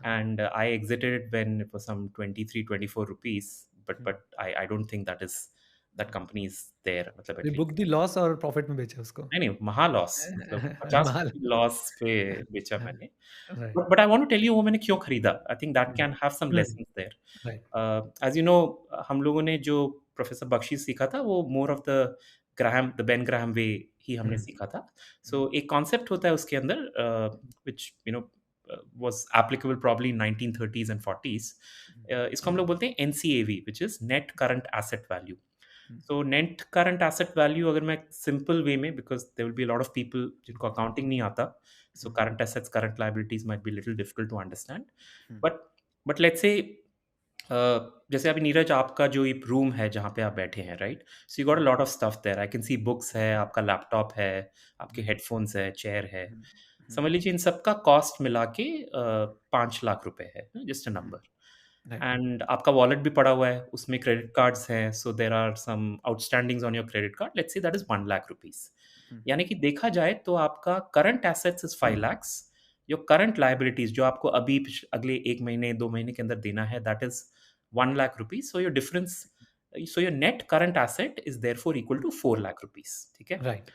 and I exited when it was some 23-24 rupees, but I don't think that company is there, मतलब ये बुक एटलीस्ट। दी लॉस और प्रॉफिट में बेचा उसको? नहीं, नहीं, महा लॉस, मतलब 50 माल। लॉस पे बेचा हाँ, मैंने। Right. But I want to tell you वो मैंने क्यों खरीदा। I think that hmm, can have some hmm, lessons there. Right. As you know, हम लोगों ने जो प्रोफ़ेसर बख्शी सीखा था वो more of the Ben Graham way ही हमने हुँ, सीखा था। हुँ, सो एक कॉन्सेप्ट होता है उसके अंदर which was applicable probably in 1930s and 40s। इसको हम लोग बोलते हैं NCAV, which is net current asset value. Hmm, so net current asset value अगर मैं सिंपल वे में, because there will be a lot of people जिनको अकाउंटिंग नहीं आता, So current assets, current liabilities might be a little difficult to understand. Hmm, But let's say जैसे अभी नीरज आपका जो एक रूम है जहाँ पे आप बैठे हैं, right? So you got a hmm, lot of stuff there. I can see books है, आपका लैपटॉप है, आपके हम्म, हेडफ़ोन्स है, चेयर है। हम्म, समझ लीजिए इन सब का कॉस्ट मिला के 5 लाख रुपए है, just a number. Right. And आपका वॉलेट भी पड़ा हुआ है, उसमें क्रेडिट कार्ड्स हैं, so there are some outstandings on your credit card, let's say that is 1 lakh rupees. यानी कि देखा जाए तो आपका current assets is 5 lakhs, your current liabilities जो आपको अभी अगले 1 महीने, 2 महीने के अंदर देना है, that is 1 lakh rupees. So your difference, so your net current asset is therefore equal to 4 lakh rupees, ठीक है? राइट।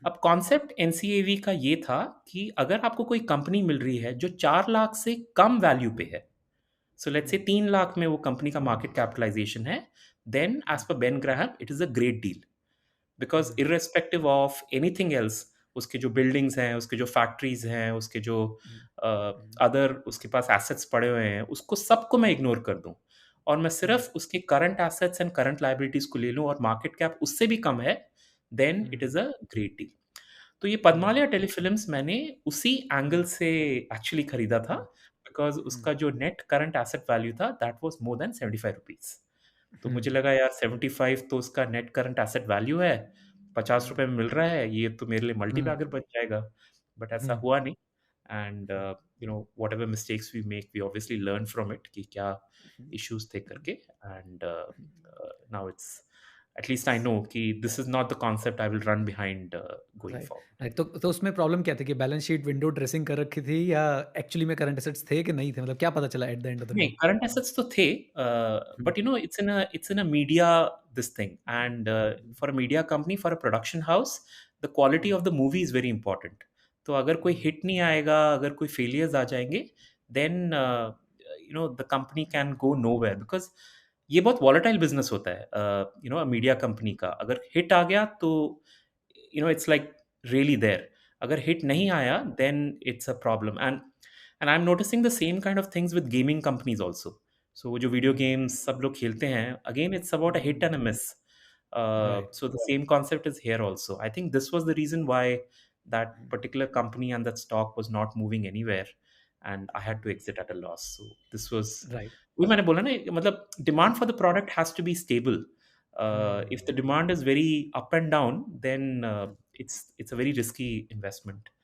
अब कॉन्सेप्ट एनसीएवी का ये था कि अगर आपको कोई कंपनी मिल रही है जो 4 लाख से कम वैल्यू पे है, सो लेट्स से 3 लाख में वो कंपनी का मार्केट कैपिटलाइजेशन है, then as per Ben Graham it is a great deal. Because irrespective of anything else, उसके जो बिल्डिंग्स हैं, उसके जो फैक्ट्रीज़ हैं, उसके जो अदर उसके पास एसेट्स पड़े हुए हैं, उसको सबको मैं इग्नोर कर दूँ और मैं सिर्फ़ उसके current assets and current liabilities को ले लूँ और मार्केट कैप उससे भी कम है, then it is a great deal. तो ये पद्मालय राइट। टेलीफ़िल्म्स मैंने उसी एंगल से एक्चुअली खरीदा था, बिकॉज़ उसका जो नेट करंट एसेट वैल्यू था, दैट वाज़ मोर दैन ₹75। तो मुझे लगा यार 75 तो उसका नेट करंट एसेट वैल्यू है, ₹50 में मिल रहा है, ये तो मेरे लिए मल्टी बैगर बन जाएगा। बट ऐसा हुआ नहीं। And whatever mistakes we make we obviously learn from it कि क्या इश्यूज़ थे करके। And now it's at least I know कि this is not the concept I will run behind going right. Forward. Right. तो उसमें प्रॉब्लम क्या थी कि बैलेंस शीट विंडो ड्रेसिंग कर रखी थी या एक्चुअली में करंट एसेट्स थे कि नहीं थे? मतलब क्या पता चला at the end of the नहीं, डे? करंट एसेट्स तो थे, but it's in a media this thing and for a media company, for a production house, the quality of the movie is very important. तो अगर कोई हिट नहीं आएगा, अगर कोई फेलियर्स आ जाएँगे, then the company can go nowhere because ये बहुत वोलेटाइल बिज़नेस होता है, मीडिया कंपनी का। अगर हिट आ गया तो इट्स लाइक रियली देयर। अगर हिट नहीं आया, then it's a problem. And I am noticing the same kind of things with gaming companies also. So वो जो वीडियो गेम्स सब लोग खेलते हैं, again it's about a hit and a miss. Right. So the same concept is here also. I think this was the reason why that particular company and that stock was not moving anywhere, and I had to exit at a loss. So this was, right. वही मैंने बोला ना, मतलब demand for the product has to be stable. If the demand is very up and down, then it's a very risky investment.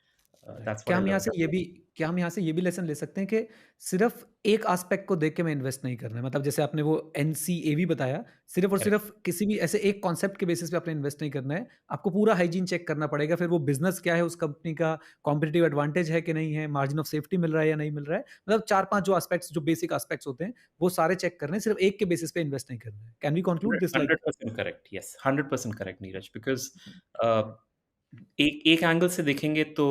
Right. That's what I learned. क्या हम यहाँ से ये भी लेसन ले सकते हैं कि सिर्फ़ एक एस्पेक्ट को देख के मैं इन्वेस्ट नहीं करना है? मतलब जैसे आपने वो एनसीएवी बताया, सिर्फ़ और Correct. सिर्फ़ किसी भी ऐसे एक कॉन्सेप्ट के बेसिस पे आपने इन्वेस्ट नहीं करना है। आपको पूरा हाइजीन चेक करना पड़ेगा, फिर वो बिज़नेस क्या है, उस कंपनी का कॉम्पिटिटिव एडवांटेज है कि नहीं है, मार्जिन ऑफ सेफ्टी मिल रहा है या नहीं मिल रहा है। मतलब 4-5 जो एस्पेक्ट्स जो बेसिक एस्पेक्ट्स होते हैं, वो सारे चेक करने हैं, सिर्फ़ एक के बेसिस पे इन्वेस्ट नहीं करना है। Can we conclude this like? 100% correct, yes, 100% correct Neeraj, because hmm, uh, hmm, एक एक एंगल से देखेंगे तो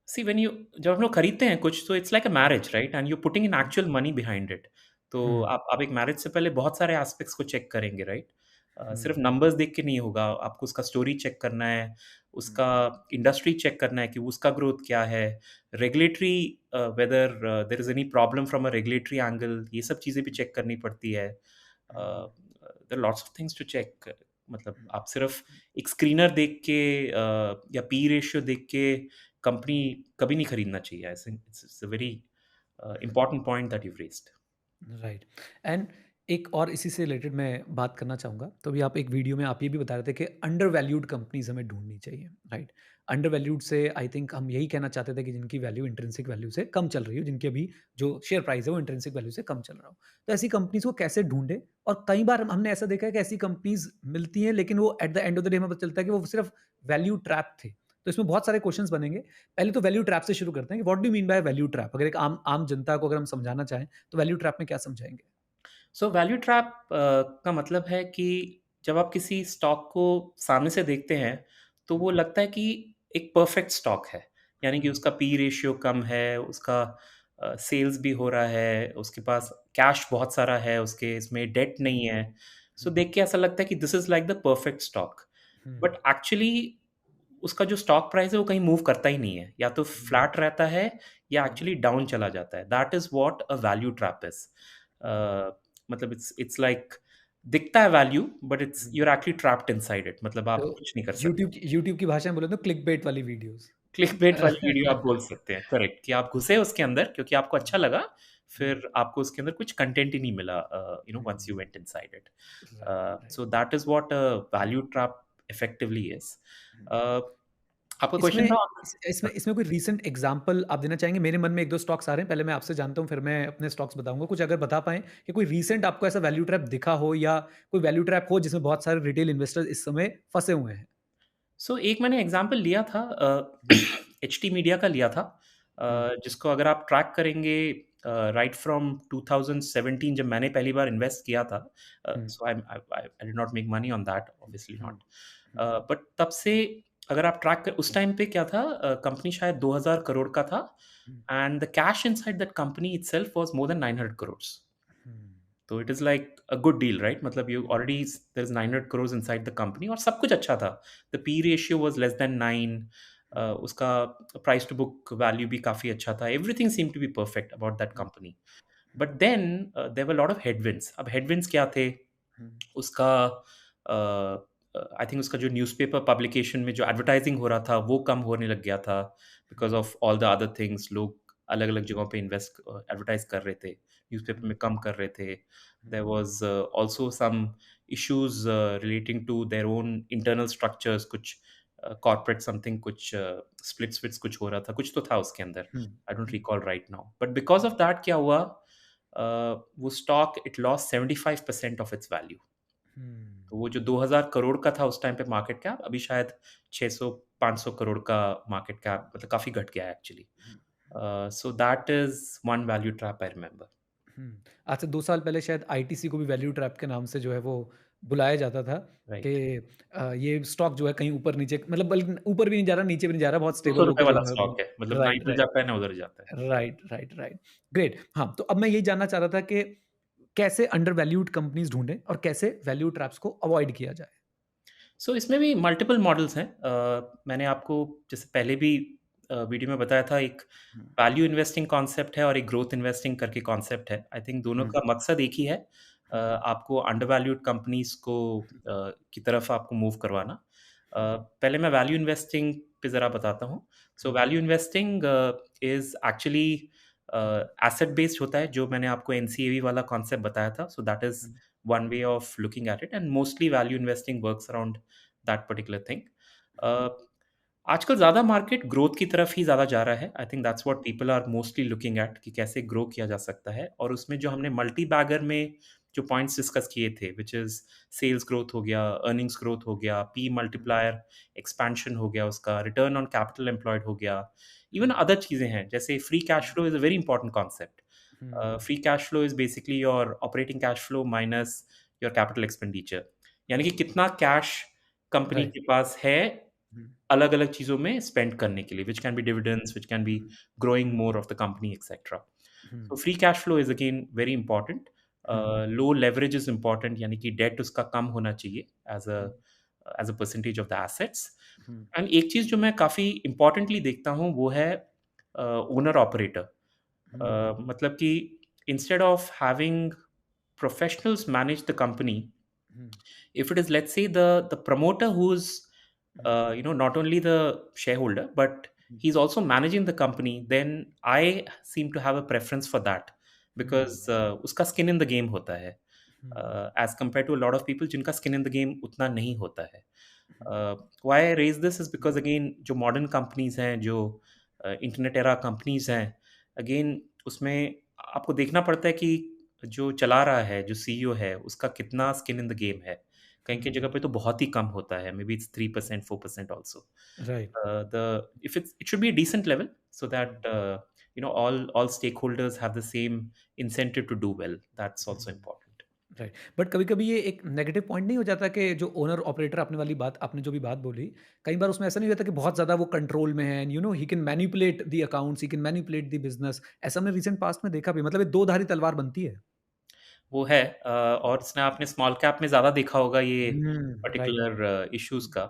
सी व्हेन यू जब हम लोग खरीदते हैं कुछ, तो it's like a marriage, right? And you putting in actual money behind it. तो हुँ, आप एक मैरिज से पहले बहुत सारे एस्पेक्ट्स को चेक करेंगे, राइट? हुँ, सिर्फ नंबर्स देख के नहीं होगा, आपको उसका स्टोरी चेक करना है, हुँ, उसका इंडस्ट्री चेक करना है कि उसका ग्रोथ क्या है, regulatory whether there is any problem from a regulatory angle, ये सब चीज़ें भी चेक करनी पड़ती है। Hmm, there are lots of things to check. मतलब हुँ, आप सिर्फ एक स्क्रीनर देख के या पी रेशियो देख के कंपनी कभी नहीं खरीदना चाहिए। I think it's a very important point that you've raised. Right. And एक और इसी से रिलेटेड मैं बात करना चाहूँगा। तो अभी आप एक वीडियो में आप ये भी बता रहे थे कि अंडर वैल्यूड कंपनीज़ हमें ढूँढनी चाहिए, राइट? अंडर वैल्यूड से आई थिंक हम यही कहना चाहते थे कि जिनकी वैल्यू इंट्रिंसिक वैल्यू से कम चल रही हो, जिनकी अभी जो शेयर प्राइस है वो इंट्रिंसिक वैल्यू से कम चल रहा हो। तो ऐसी कंपनीज़ को कैसे ढूँढें? और कई बार हमने ऐसा देखा है कि ऐसी कंपनीज़ मिलती हैं लेकिन वो at the end of the day हमें पता चलता है कि वो सिर्फ वैल्यू ट्रैप थे। तो इसमें बहुत सारे क्वेश्चंस बनेंगे। पहले तो वैल्यू ट्रैप से शुरू करते हैं कि what do you mean by value trap? अगर एक आम आम जनता को अगर हम समझाना चाहें, तो वैल्यू ट्रैप में क्या समझाएँगे? सो वैल्यू ट्रैप का मतलब है कि जब आप किसी स्टॉक को सामने से देखते हैं, तो वो लगता है कि एक परफेक्ट स्टॉक है। यानी कि हुँ, उसका पी रेशियो कम है, उसका सेल्स भी हो रहा है, उसके पास कैश बहुत सारा है, उसके इसमें डेट नहीं है। सो हुँ, देख के ऐसा लगता है कि this is like the perfect stock. Hmm, but actually उसका जो स्टॉक प्राइस है वो कहीं मूव करता ही नहीं है। या तो हुँ, फ्लैट रहता है या हुँ, एक्चुअली डाउन चला जाता है। That is what a value trap is. मतलब इट्स लाइक दिखता है value, but it's hmm. You are actually trapped inside it. मतलब तो आप कुछ नहीं कर सकते। यूट्यूब की भाषा में बोले तो क्लिकबेट वाली वीडियोज़। क्लिकबेट वाली वीडियो आप बोल सकते हैं, करेक्ट, कि आप घुसे उसके अंदर क्योंकि आपको अच्छा लगा, फिर आपको उसके अंदर कुछ कंटेंट ही नहीं मिला, once you went inside it. Right, right. So that is what value trap effectively is. आपका क्वेश्चन इसमें था? इसमें इसमें कोई रीसेंट एग्जांपल आप देना चाहेंगे? मेरे मन में 1-2 स्टॉक्स आ रहे हैं, पहले मैं आपसे जानता हूँ, फिर मैं अपने स्टॉक्स बताऊँगा। कुछ अगर बता पाएँ कि कोई रीसेंट आपको ऐसा वैल्यू ट्रैप दिखा हो या कोई वैल्यू ट्रैप हो जिसमें बहुत सारे रिटेल इन्वेस्टर्स इस समय फँसे हुए हैं? सो एक मैंने एग्जांपल लिया था, हुँ, एचटी मीडिया का लिया था, हुँ, जिसको अगर आप ट्रैक करेंगे राइट फ्रॉम 2017 जब मैंने पहली बार इन्वेस्ट किया था, hmm, so I did not make money on that, obviously hmm, not. Hmm, but तब से अगर आप ट्रैक कर, उस टाइम पे क्या था, कंपनी शायद 2000 करोड़ का था, hmm, and the cash inside that company itself was more than 900 crore. Hmm, तो it is like a good deal, right? मतलब you hmm, already there is 900 crore inside the company और सब कुछ अच्छा था। The P ratio was less than 9, hmm, उसका प्राइस टू बुक वैल्यू भी काफ़ी अच्छा था। Everything seemed to be perfect about that hmm, company. But then there were lot of headwinds. अब हेडविंड्स क्या थे? हुँ, उसका आई थिंक उसका जो न्यूज़पेपर पब्लिकेशन में जो एडवर्टाइज़िंग हो रहा था, वो कम होने लग गया था because of all the other things. लोग अलग-अलग जगहों पे एडवर्टाइज़ कर रहे थे, न्यूज़पेपर हुँ, में कम कर रहे थे। Hmm, there was also some issues relating to their own internal structures, कुछ कॉर्पोरेट समथिंग, कुछ स्प्लिट्स-विट्स कुछ हो रहा था, कुछ तो था उसके अंदर। Hmm, I don't hmm, recall right now. But because of that क्या हुआ, वो stock it lost 75% of its value. Hmm, तो वो जो 2000 करोड़ का था उस टाइम पे मार्केट कैप, अभी शायद 600-500 करोड़ का मार्केट कैप, मतलब काफ़ी घट गया है actually. Hmm, so that is one value trap I remember. Hmm. आज से 2 साल पहले शायद आईटीसी को भी वैल्यू ट्रैप के नाम से जो है वो बुलाया जाता था कि राइट। ये स्टॉक जो है कहीं ऊपर-नीचे मतलब बल्कि ऊपर भी नहीं जा रहा, नीचे भी नहीं जा रहा, बहुत स्टेबल ₹200 होके जो वाला है वो स्टॉक है, मतलब ना राइट, इधर राइट। जाता है ना उधर जाता है। Right, right, right. ग्रेट। हाँ, तो अब मैं यही जानना चाह रहा था कि कैसे अंडर वैल्यूड कंपनीज़ ढूँढें और कैसे वैल्यू ट्रैप्स को अवॉइड किया जाए? सो इसमें भी मल्टीपल मॉडल्स हैं। मैंने आपको जैसे पहले भी वीडियो में बताया था, एक हुँ, वैल्यू इन्वेस्टिंग कॉन्सेप्ट है और एक ग्रोथ इन्वेस्टिंग करके कॉन्सेप्ट है। आई थिंक दोनों हुँ, का मकसद एक ही है, हुँ, आपको अंडर वैल्यूड कंपनीज़ को की तरफ आपको मूव करवाना। हुँ, पहले मैं वैल्यू इन्वेस्टिंग पे ज़रा बताता हूँ। So hmm, value investing is actually asset based होता है, जो मैंने आपको एनसीएवी वाला कॉन्सेप्ट बताया था। सो that is hmm, one way of looking at it, and mostly value investing works around that particular thing. Hmm, uh, आजकल ज़्यादा मार्केट ग्रोथ की तरफ ही ज़्यादा जा रहा है। I think that's what people are mostly looking at, कि कैसे ग्रो किया जा सकता है। और उसमें जो हमने मल्टी बैगर में जो पॉइंट्स डिस्कस किए थे, विच इज़ सेल्स ग्रोथ हो गया, अर्निंग्स ग्रोथ हो गया, पी हुँ, मल्टीप्लायर एक्सपेंशन हो गया, उसका रिटर्न ऑन कैपिटल एम्प्लॉयड हो गया, इवन हुँ, अदर चीज़ें हैं जैसे free cash flow is a very important concept. Hmm, free cash flow is basically your operating cash flow minus your capital expenditure, यानी कि कितना कैश कंपनी राइट। के पास है हुँ, अलग-अलग चीज़ों में स्पेंड करने के लिए, which can be dividends, which can be hmm, growing hmm, more of the company etcetera. Hmm, so free cash flow is again very important. Hmm, low leverage is important, यानी कि डेट उसका कम होना चाहिए hmm, as a percentage of the assets. Hmm, and एक चीज़ जो मैं काफ़ी इंपॉर्टेंटली देखता हूँ वो है ओनर ऑपरेटर। हुँ, मतलब कि instead of having professionals manage the company, hmm, if it is, let's say, the promoter who's hmm, not only the shareholder but hmm, he's also managing the company, then I seem to have a preference for that, because hmm, uska skin in the game hota hai, hmm, as compared to a lot of people jinka skin in the game utna nahi hota hai. Hmm, Why I raise this is because again जो modern companies हैं, जो इंटरनेट एरा कंपनीज हैं, अगेन उसमें आपको देखना पड़ता है कि जो चला रहा है, जो सीईओ है, उसका कितना स्किन इन द गेम है। कहीं की जगह हुँ, पे तो बहुत ही कम होता है, maybe it's 3% 4% also. Right. The if it should be a decent level, so hmm, that all stakeholders have the same incentive to do well. That's hmm, also important. Right. But कभी-कभी ये एक नेगेटिव पॉइंट नहीं हो जाता कि जो ओनर ऑपरेटर आपने जो भी बात बोली, कई बार उसमें ऐसा नहीं होता कि बहुत ज़्यादा वो कंट्रोल में है and he can manipulate the accounts, he can manipulate the business. ऐसा हमने रीसेंट पास्ट में देखा भी मतलब ये दो-धारी तलवार बनती है। वो है, और इसने आपने स्मॉल कैप में ज़्यादा देखा होगा ये राइट। पर्टिकुलर इश्यूज़ का।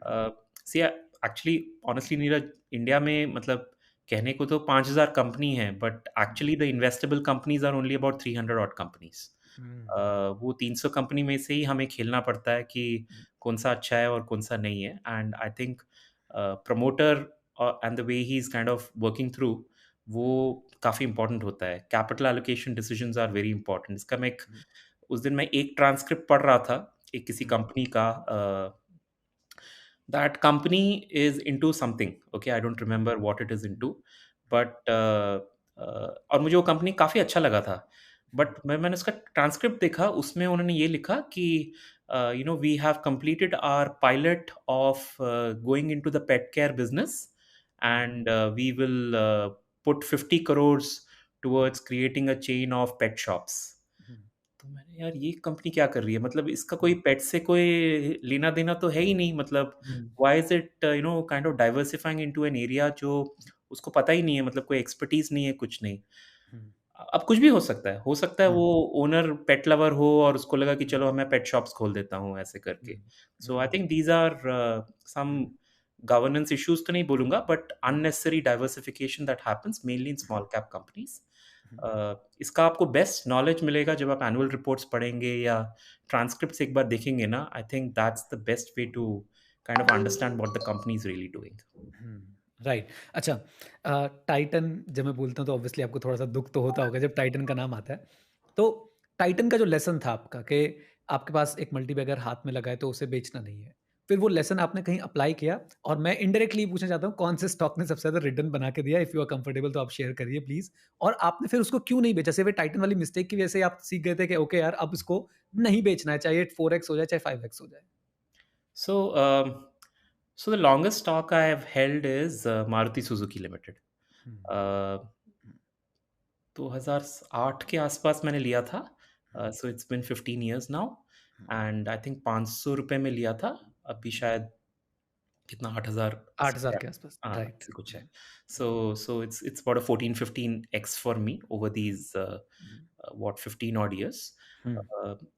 Hmm, see actually honestly Neeraj, India में मतलब कहने को तो 5000 कंपनी है, but hmm, actually the investable companies are only about 300 odd companies. Hmm, वो 300 कंपनी में से ही हमें खेलना पड़ता है कि हुँ, कौन-सा अच्छा है और कौन-सा नहीं है। And I think promoter and the way he is kind of working through, वो काफ़ी इम्पोर्टेंट होता है। Capital allocation decisions are very important. इसका मैं एक उस दिन मैं एक ट्रांसक्रिप्ट पढ़ रहा था, एक किसी कंपनी का, that company is into something, okay, I don't remember what it is into, but और मुझे वो कंपनी काफ़ी अच्छा लगा था। बट मैंने उसका ट्रांसक्रिप्ट देखा, उसमें उन्होंने ये लिखा कि you know we have completed our pilot of going into the pet care business, and we will put 50 crores towards creating a chain of pet shops. तो मैंने, यार ये कंपनी क्या कर रही है? मतलब इसका कोई पेट से कोई लेना-देना तो है ही नहीं, मतलब why is it kind of diversifying into an area जो उसको पता ही नहीं है, मतलब कोई एक्सपर्टीज़ नहीं है, कुछ नहीं। अब कुछ भी हो सकता है वो ओनर पेट लवर हो और उसको लगा कि चलो मैं पेट शॉप्स खोल देता हूँ ऐसे करके। So I think these are some governance issues तो नहीं बोलूँगा, but unnecessary diversification that happens mainly in small cap companies. इसका आपको बेस्ट नॉलेज मिलेगा जब आप एनुअल रिपोर्ट्स पढ़ेंगे या ट्रांसक्रिप्ट्स एक बार देखेंगे ना। I think that's the best way to kind of understand what the company is really doing. Right. अच्छा, टाइटन जब मैं बोलता हूँ तो ऑब्वियसली आपको थोड़ा सा दुख तो होता होगा जब टाइटन का नाम आता है। तो टाइटन का जो लेसन था आपका कि आपके पास एक मल्टीबैगर हाथ में लगा है तो उसे बेचना नहीं है, फिर वो लेसन आपने कहीं अप्लाई किया? और मैं इनडायरेक्टली पूछना चाहता हूँ कौन से स्टॉक ने सबसे ज़्यादा रिटर्न बना के दिया? इफ़ यू आर कंफर्टेबल तो आप शेयर करिए प्लीज़। और आपने फिर उसको क्यों नहीं बेचा? सिर्फ टाइटन वाली मिस्टेक की वजह से आप सीख गए थे कि ओके यार अब इसको नहीं बेचना है, चाहे 4x हो जाए चाहे 5x हो जाए? So, so the longest stock I have held is Maruti Suzuki Limited. Hmm, Uh, हुँ, 2008 के आसपास मैंने लिया था। Hmm, so it's been 15 years now, hmm. And I think 500 रुपए में लिया था। अभी शायद कितना, 8,000 से 8,000 के आसपास, हाँ, राइट। ऐसे कुछ है। Hmm, so it's about a 14-15x for me over these hmm, what 15 odd years. Hmm,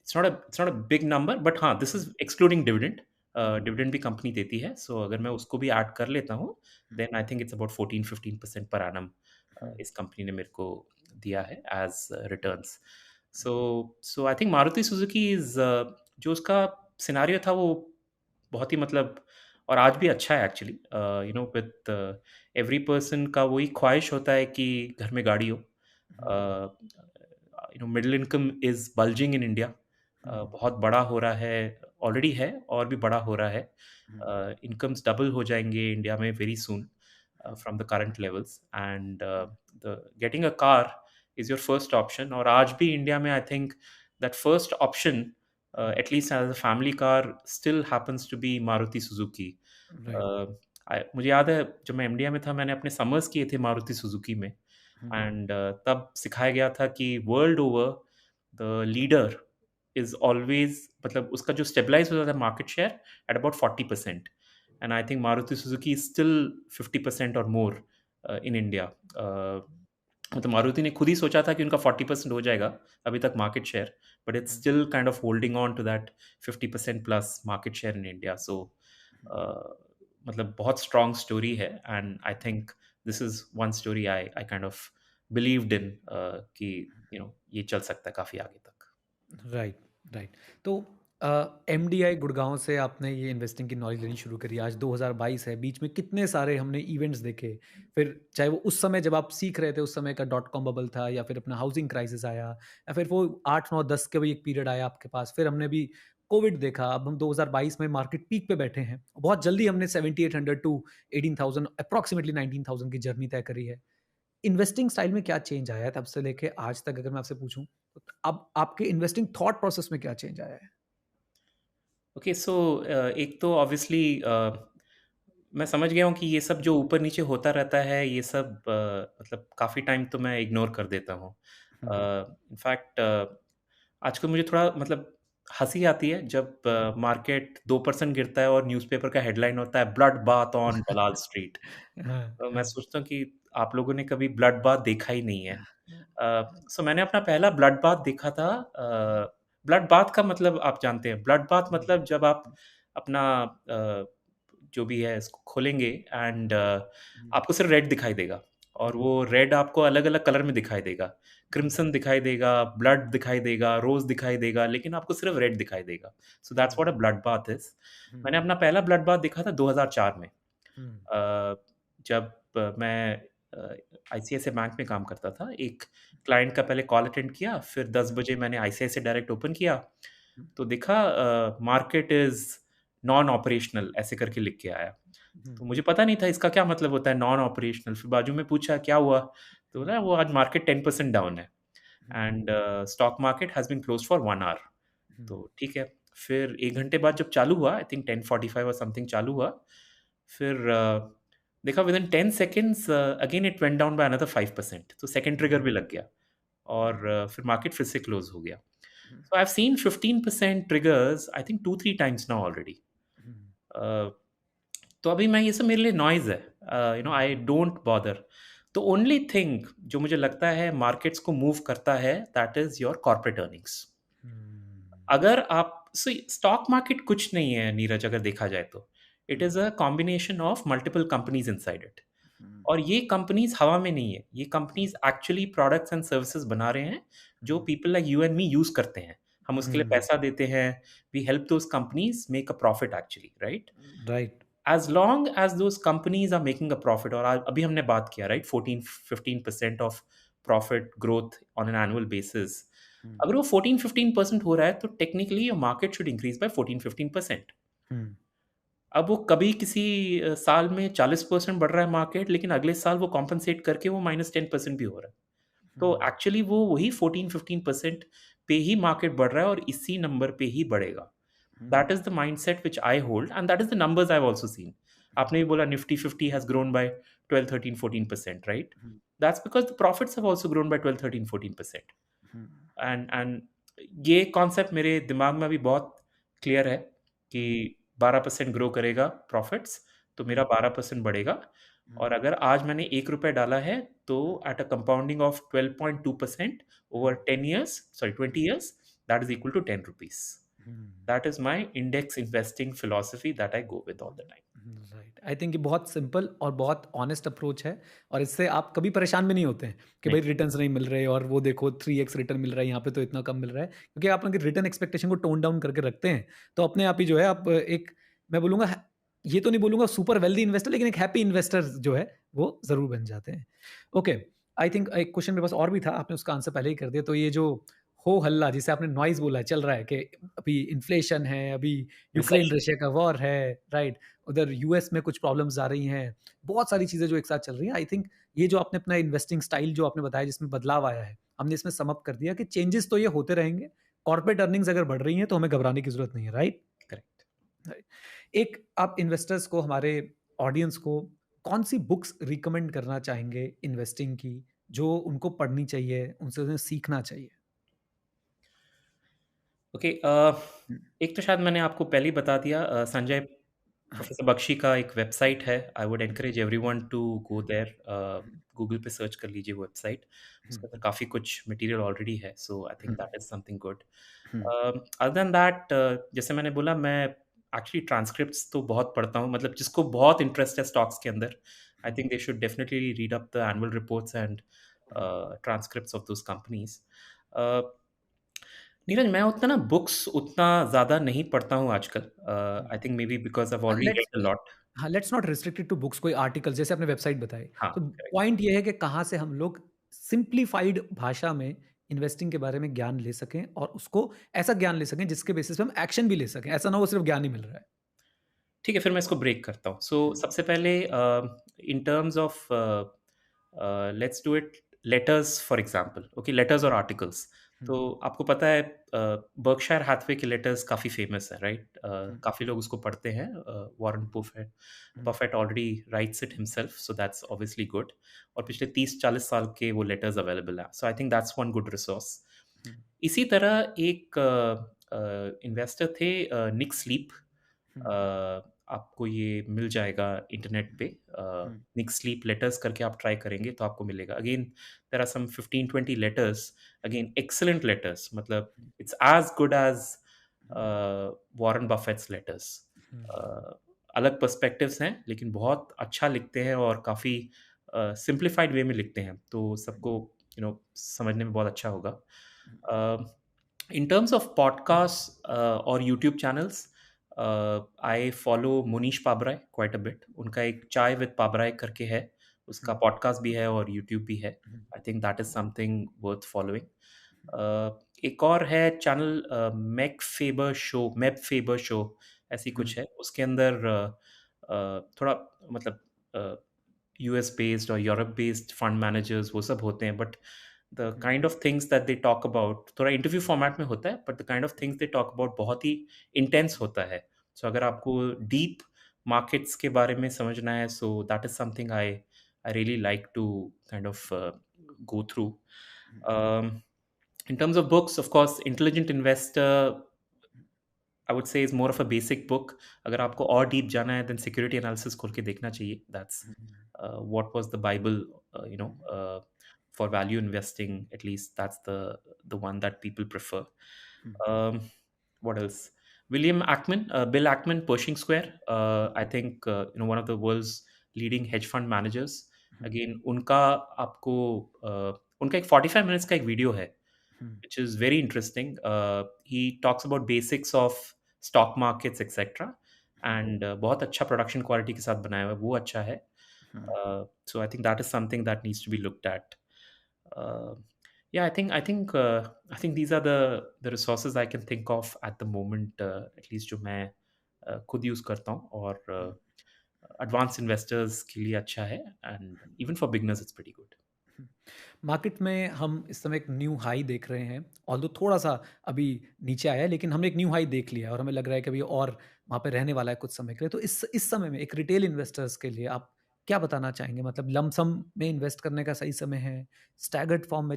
It's not a big number, but हाँ, this is excluding dividend. Hmm, dividend भी कंपनी देती है, सो अगर मैं उसको भी ऐड कर लेता हूँ, hmm, then I think it's about 14-15% per annum हुँ, इस कंपनी ने मेरे को दिया है as returns. So so I think Maruti Suzuki is, जो उसका सिनारियो था वो बहुत ही मतलब, और आज भी अच्छा है actually. You know with every person का वही ख्वाहिश होता है कि घर में गाड़ी हो। Hmm, you know middle income is bulging in India. Hmm, बहुत बड़ा हो रहा है, ऑलरेडी है और भी बड़ा हो रहा है। हुँ, इनकम्स डबल हो जाएंगे इंडिया में very soon from the current levels, and the getting a car is your first option. और आज भी इंडिया में आई think that first option, at least as a family car, still happens to be Maruti Suzuki. Right. मुझे याद है जब मैं इंडिया में था, मैंने अपने समर्स किए थे मारुति सुजुकी में, हुँ, एंड तब सिखाया गया था कि world over the leader is always, मतलब उसका जो स्टेबलाइज हो जाता है market share at about 40%, and I think Maruti Suzuki is still 50% और मोर इन इंडिया। मतलब मारुति ने खुद ही सोचा था कि उनका 40% हो जाएगा अभी तक market share, but it's hmm, still kind of holding on to that 50% plus market share in India. So मतलब बहुत स्ट्रॉन्ग स्टोरी है, and I think this is one story I I kind of believed in, कि यू नो ये चल सकता है काफ़ी आगे तक। Right, right. तो एमडीआई गुड़गाँव से आपने ये इन्वेस्टिंग की नॉलेज लेनी शुरू करी, आज 2022 है, बीच में कितने सारे हमने इवेंट्स देखे। फिर चाहे वो उस समय जब आप सीख रहे थे, उस समय का डॉट कॉम बबल था या फिर अपना हाउसिंग क्राइसिस आया या फिर वो 8, 9, 10 का भी एक पीरियड आया आपके पास। फिर हमने भी कोविड देखा, अब हम 2022 में मार्केट पीक पे बैठे हैं। बहुत जल्दी हमने 7800 टू 18,000 अप्रॉक्सिमेटली 19,000 की जर्नी तय करी है। इन्वेस्टिंग स्टाइल में क्या चेंज आया है तब से लेके आज तक अगर मैं आपसे पूछूँ? तो अब आपके इन्वेस्टिंग थॉट प्रोसेस में क्या चेंज आया है? ओके, सो एक तो ऑब्वियसली मैं समझ गया हूँ कि ये सब जो ऊपर-नीचे होता रहता है, ये सब मतलब काफ़ी टाइम तो मैं इग्नोर कर देता हूँ। हुँ, इनफैक्ट आजकल मुझे थोड़ा मतलब हँसी आती है जब मार्केट 2% गिरता है और न्यूज़पेपर का हेडलाइन होता है blood bath on Dalal street. हाँ, तो मैं हाँ। सोचता हूँ कि आप लोगों ने कभी ब्लड बाथ देखा ही नहीं है। सो मैंने अपना पहला ब्लड बाथ देखा था। ब्लड बाथ का मतलब आप जानते हैं, ब्लड बाथ हुँ, मतलब जब आप अपना जो भी है इसको खोलेंगे, एंड हुँ, आपको सिर्फ रेड दिखाई देगा, और हुँ, वो रेड आपको अलग-अलग कलर में दिखाई देगा। हुँ, क्रिम्सन दिखाई देगा, ब्लड दिखाई देगा, रोज़ दिखाई देगा, लेकिन आपको सिर्फ रेड दिखाई देगा। So that's hmm, what a blood bath is. Hmm, मैंने अपना पहला ब्लड बाथ देखा था 2004 में। हुँ, अ, जब मैं आईसीआईसीआई बैंक में काम करता था, एक क्लाइंट का पहले कॉल अटेंड किया, फिर 10 बजे मैंने आईसीआईसीआई डायरेक्ट ओपन किया, तो देखा मार्केट इज़ नॉन ऑपरेशनल ऐसे करके लिख के आया। तो मुझे पता नहीं था इसका क्या मतलब होता है नॉन ऑपरेशनल, फिर बाजू में पूछा क्या हुआ? तो बोला वो आज मार्केट 10% डाउन है and stock market has been closed for 1 hour. तो ठीक है, फिर 1 घंटे बाद जब चालू हुआ, आई थिंक 10:45 और समथिंग चालू हुआ, फिर देखा within 10 seconds again it went down by another 5%, तो सेकंड ट्रिगर भी लग गया और फिर मार्केट फिर से क्लोज़ हो गया। So I've seen 15% triggers, I think 2-3 times now already. Uh, तो अभी मैं ये सब मेरे लिए नॉइज़ है, I don't bother. The only thing जो मुझे लगता है मार्केट्स को मूव करता है, that is your corporate earnings. अगर आप सी स्टॉक मार्केट कुछ नहीं है नीरज, अगर देखा जाए तो it is a combination of multiple companies inside it. और ये कंपनीज हवा में नहीं है, ये companies actually products and services बना रहे हैं जो people like you and me use करते हैं। हम उसके लिए पैसा देते हैं, we help those companies make a profit actually, right? Right. As long as those companies are making a profit, और अभी हमने बात किया right 14-15% of profit growth on an annual basis. अगर वो 14-15% हो रहा है तो technically your market should increase by 14-15%। अब वो कभी किसी साल में 40% बढ़ रहा है मार्केट, लेकिन अगले साल वो कॉम्पेंसेट करके वो -10% भी हो रहा है। तो एक्चुअली वो वही 14-15% पे ही मार्केट बढ़ रहा है और इसी नंबर पे ही बढ़ेगा। That is the mindset which I hold and that is the numbers I have also seen. आपने भी बोला Nifty 50 has grown by 12-13-14%, right? That's because the profits have also grown by 12-13-14%। And ये कॉन्सेप्ट मेरे दिमाग में अभी बहुत क्लियर है कि 12% ग्रो करेगा प्रॉफिट्स, तो मेरा 12% बढ़ेगा। और अगर आज मैंने ₹1 डाला है, तो at a compounding of 12.2% over 10 years, sorry 20 years, that is equal to ₹10। That is my index investing philosophy that I go with all the time. Right. I think ये बहुत सिंपल और बहुत ऑनेस्ट अप्रोच है और इससे आप कभी परेशान भी नहीं होते हैं कि नहीं, भाई रिटर्न्स नहीं मिल रहे और वो देखो 3x रिटर्न मिल रहा है, यहाँ पे तो इतना कम मिल रहा है, क्योंकि आप अगर रिटर्न एक्सपेक्टेशन को टोन डाउन करके रखते हैं तो अपने आप ही जो है आप एक, मैं बोलूँगा, ये तो नहीं बोलूँगा सुपर वेल्दी इन्वेस्टर, लेकिन एक हैप्पी इन्वेस्टर जो है वो ज़रूर बन जाते हैं। ओके, आई थिंक एक क्वेश्चन मेरे पास और भी था, आपने उसका आंसर पहले ही कर दिया। तो ये जो हो हल्ला जिसे आपने नॉइज़ बोला है, चल रहा है कि अभी इन्फ्लेशन है, अभी यूक्रेन रिसेशन। रशिया का वॉर है, राइट? उधर यूएस में कुछ प्रॉब्लम्स आ रही हैं, बहुत सारी चीज़ें जो एक साथ चल रही हैं। आई थिंक ये जो आपने अपना इन्वेस्टिंग स्टाइल जो आपने बताया जिसमें बदलाव आया है, हमने इसमें सम अप कर दिया कि चेंजेस तो ये होते रहेंगे। कॉर्पोरेट अर्निंग्स अगर बढ़ रही हैं तो हमें घबराने की ज़रूरत नहीं है, राइट? करेक्ट। राइट। एक आप इन्वेस्टर्स को, हमारे ऑडियंस को कौन-सी बुक्स रिकमेंड करना चाहेंगे इन्वेस्टिंग की, जो उनको पढ़नी चाहिए, उनसे उन्हें सीखना चाहिए? ओके, हुँ, एक तो शायद मैंने आपको पहले ही बता दिया, संजय हाँ। प्रोफेसर बख्शी का एक वेबसाइट है, I would hmm, encourage everyone to go there. Hmm, Google पे सर्च कर लीजिए वो वेबसाइट, हुँ, उसके अंदर काफ़ी कुछ मटेरियल ऑलरेडी है, so I think hmm, that is something good. Hmm, other than that, जैसे मैंने बोला, मैं एक्चुअली ट्रांसक्रिप्ट्स तो बहुत पढ़ता हूँ, मतलब जिसको बहुत इंटरेस्ट है स्टॉक्स के अंदर, I think they should definitely read up the annual reports and transcripts of those companies. Neeraj, मैं उतना ना बुक्स उतना ज़्यादा नहीं पढ़ता हूँ आजकल। Hmm. I think maybe because I have हाँ, already let's read a lot. हाँ, let's not restricted to books, कोई आर्टिकल जैसे आपने वेबसाइट बताई। हाँ, तो करेक्ट। पॉइंट ये है कि कहाँ से हम लोग सिम्प्लिफाइड भाषा में इन्वेस्टिंग के बारे में ज्ञान ले सकें और उसको ऐसा ज्ञान ले सकें जिसके बेसिस पे हम एक्शन भी ले सकें। ऐसा ना हो सिर्फ ज्ञान ही मिल रहा है। ठीक है, फिर मैं इसको ब्रेक करता हूँ। सो हुँ, सबसे पहले in terms of let's do it letters for example, okay, letters और आर्टिकल्स। हुँ, तो आपको पता है बर्कशायर हैथवे के लेटर्स काफ़ी फ़ेमस है, राइट? हुँ, काफ़ी लोग उसको पढ़ते हैं। Warren Buffett hmm, Buffett already writes it himself, so that's obviously good. और पिछले 30-40 साल के वो लेटर्स अवेलेबल हैं। So I think that's one good resource. Hmm, इसी तरह एक इन्वेस्टर थे, निक स्लीप। हुँ, आपको ये मिल जाएगा इंटरनेट पे। हुँ, निक स्लीप लेटर्स करके आप ट्राई करेंगे तो आपको मिलेगा। Again there are some 15-20 letters, again excellent letters, मतलब it's as good as Warren Buffett's letters. Uh, अलग पर्सपेक्टिव्स हैं लेकिन बहुत अच्छा लिखते हैं और काफ़ी सिम्प्लिफाइड वे में लिखते हैं, तो सबको समझने में बहुत अच्छा होगा। अ, इन टर्म्स ऑफ पॉडकास्ट और YouTube channels, I follow Munish Pabrai quite a bit. उनका एक चाय विद पाबराय करके है, उसका हुँ, पॉडकास्ट भी है और यूट्यूब भी है। Hmm, I think that is something worth following. Hmm, एक और है चैनल, मेब फेबर शो ऐसी हुँ, कुछ है। उसके अंदर थोड़ा मतलब अ, यूएस बेस्ड और यूरोप बेस्ड फंड मैनेजर्स वो सब होते हैं, but the hmm, kind of things that they talk about थोड़ा इंटरव्यू फॉर्मेट में होता है, but the kind of things they talk about बहुत ही इंटेंस होता है। सो अगर आपको डीप मार्केट्स के बारे में समझना है, so that is something I really like to kind of go through. Um, in terms of books, of course, Intelligent Investor, I would say, is more of a basic book. अगर आपको और डीप जाना है, then Security Analysis खोल के देखना चाहिए. That's hmm, what was the Bible, you know, hmm, for value investing. At least that's the one that people prefer. Hmm, Um, what else? Bill Ackman, Pershing Square. I think one of the world's leading hedge fund managers. Hmm, Again, उनका एक 45 मिनट्स का एक वीडियो है, हुँ, which is very interesting. He talks about basics of stock markets, etc. Hmm, And बहुत अच्छा प्रोडक्शन क्वालिटी के साथ बनाया हुआ है, वो अच्छा है. हुँ, So I think that is something that needs to be looked at. Uh, yeah, I think these are the resources I can think of at the moment, at least जो मैं खुद यूज़ करता हूँ, और हुँ, एडवांस इन्वेस्टर्स के लिए अच्छा है, and even for beginners it's pretty good. Hmm. Market में हम इस समय एक न्यू हाई देख रहे हैं, ऑल्दो थोड़ा-सा अभी नीचे आया है, लेकिन हमने एक न्यू हाई देख लिया है और हमें लग रहा है कि अभी और वहाँ पे रहने वाला है कुछ समय के लिए। तो इस समय में एक रिटेल इन्वेस्टर्स के लिए आप क्या बताना चाहेंगे? मतलब लंप सम में इन्वेस्ट करने का सही समय है? स्टैगर्ड फॉर्म में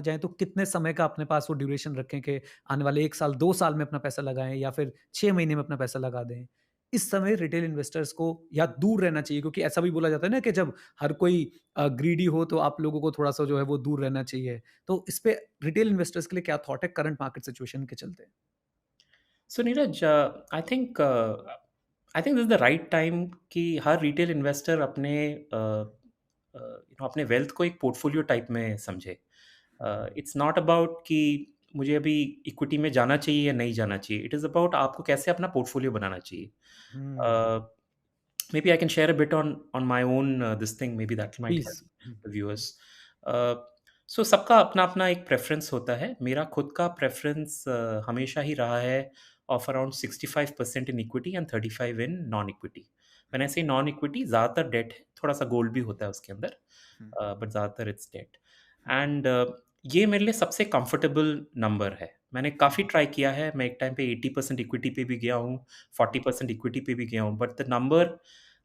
जाएँ तो कितने समय का अपने पास वो ड्यूरेशन रखें कि आने वाले 1 साल, 2 साल में अपना पैसा लगाएँ या फिर 6 महीने में अपना पैसा लगा दें? इस समय रिटेल इन्वेस्टर्स को या दूर रहना चाहिए, क्योंकि ऐसा भी बोला जाता है ना कि जब हर कोई ग्रीडी हो तो आप लोगों को थोड़ा-सा जो है वो दूर रहना चाहिए। तो इस पे रिटेल इन्वेस्टर्स के लिए क्या थॉट है करंट मार्केट सिचुएशन के चलते? So Neeraj, I think this is the right time कि हर रिटेल इन्वेस्टर अपने वेल्थ को एक पोर्टफोलियो टाइप में समझे. इट्स नॉट अबाउट कि मुझे अभी इक्विटी में जाना चाहिए या नहीं जाना चाहिए. इट इज़ अबाउट आपको कैसे अपना पोर्टफोलियो बनाना चाहिए. हुँ, Maybe I can share a bit on my own this thing. Maybe that might help please. Hmm, the viewers. Uh, so सबका अपना अपना एक प्रेफरेंस होता है. मेरा खुद का प्रेफरेंस हमेशा ही रहा है of around 65% in equity and 35 in non equity. When I say non equity, ज़्यादातर डेट है, थोड़ा सा गोल्ड भी होता है उसके अंदर, हुँ, बट ज़्यादातर इट्स डेट. हुँ, एंड ये मेरे लिए सबसे कंफर्टेबल नंबर है. मैंने काफ़ी हुँ, ट्राई किया है. मैं एक टाइम पे 80% इक्विटी पे भी गया हूँ, 40% इक्विटी पे भी गया हूँ, but the number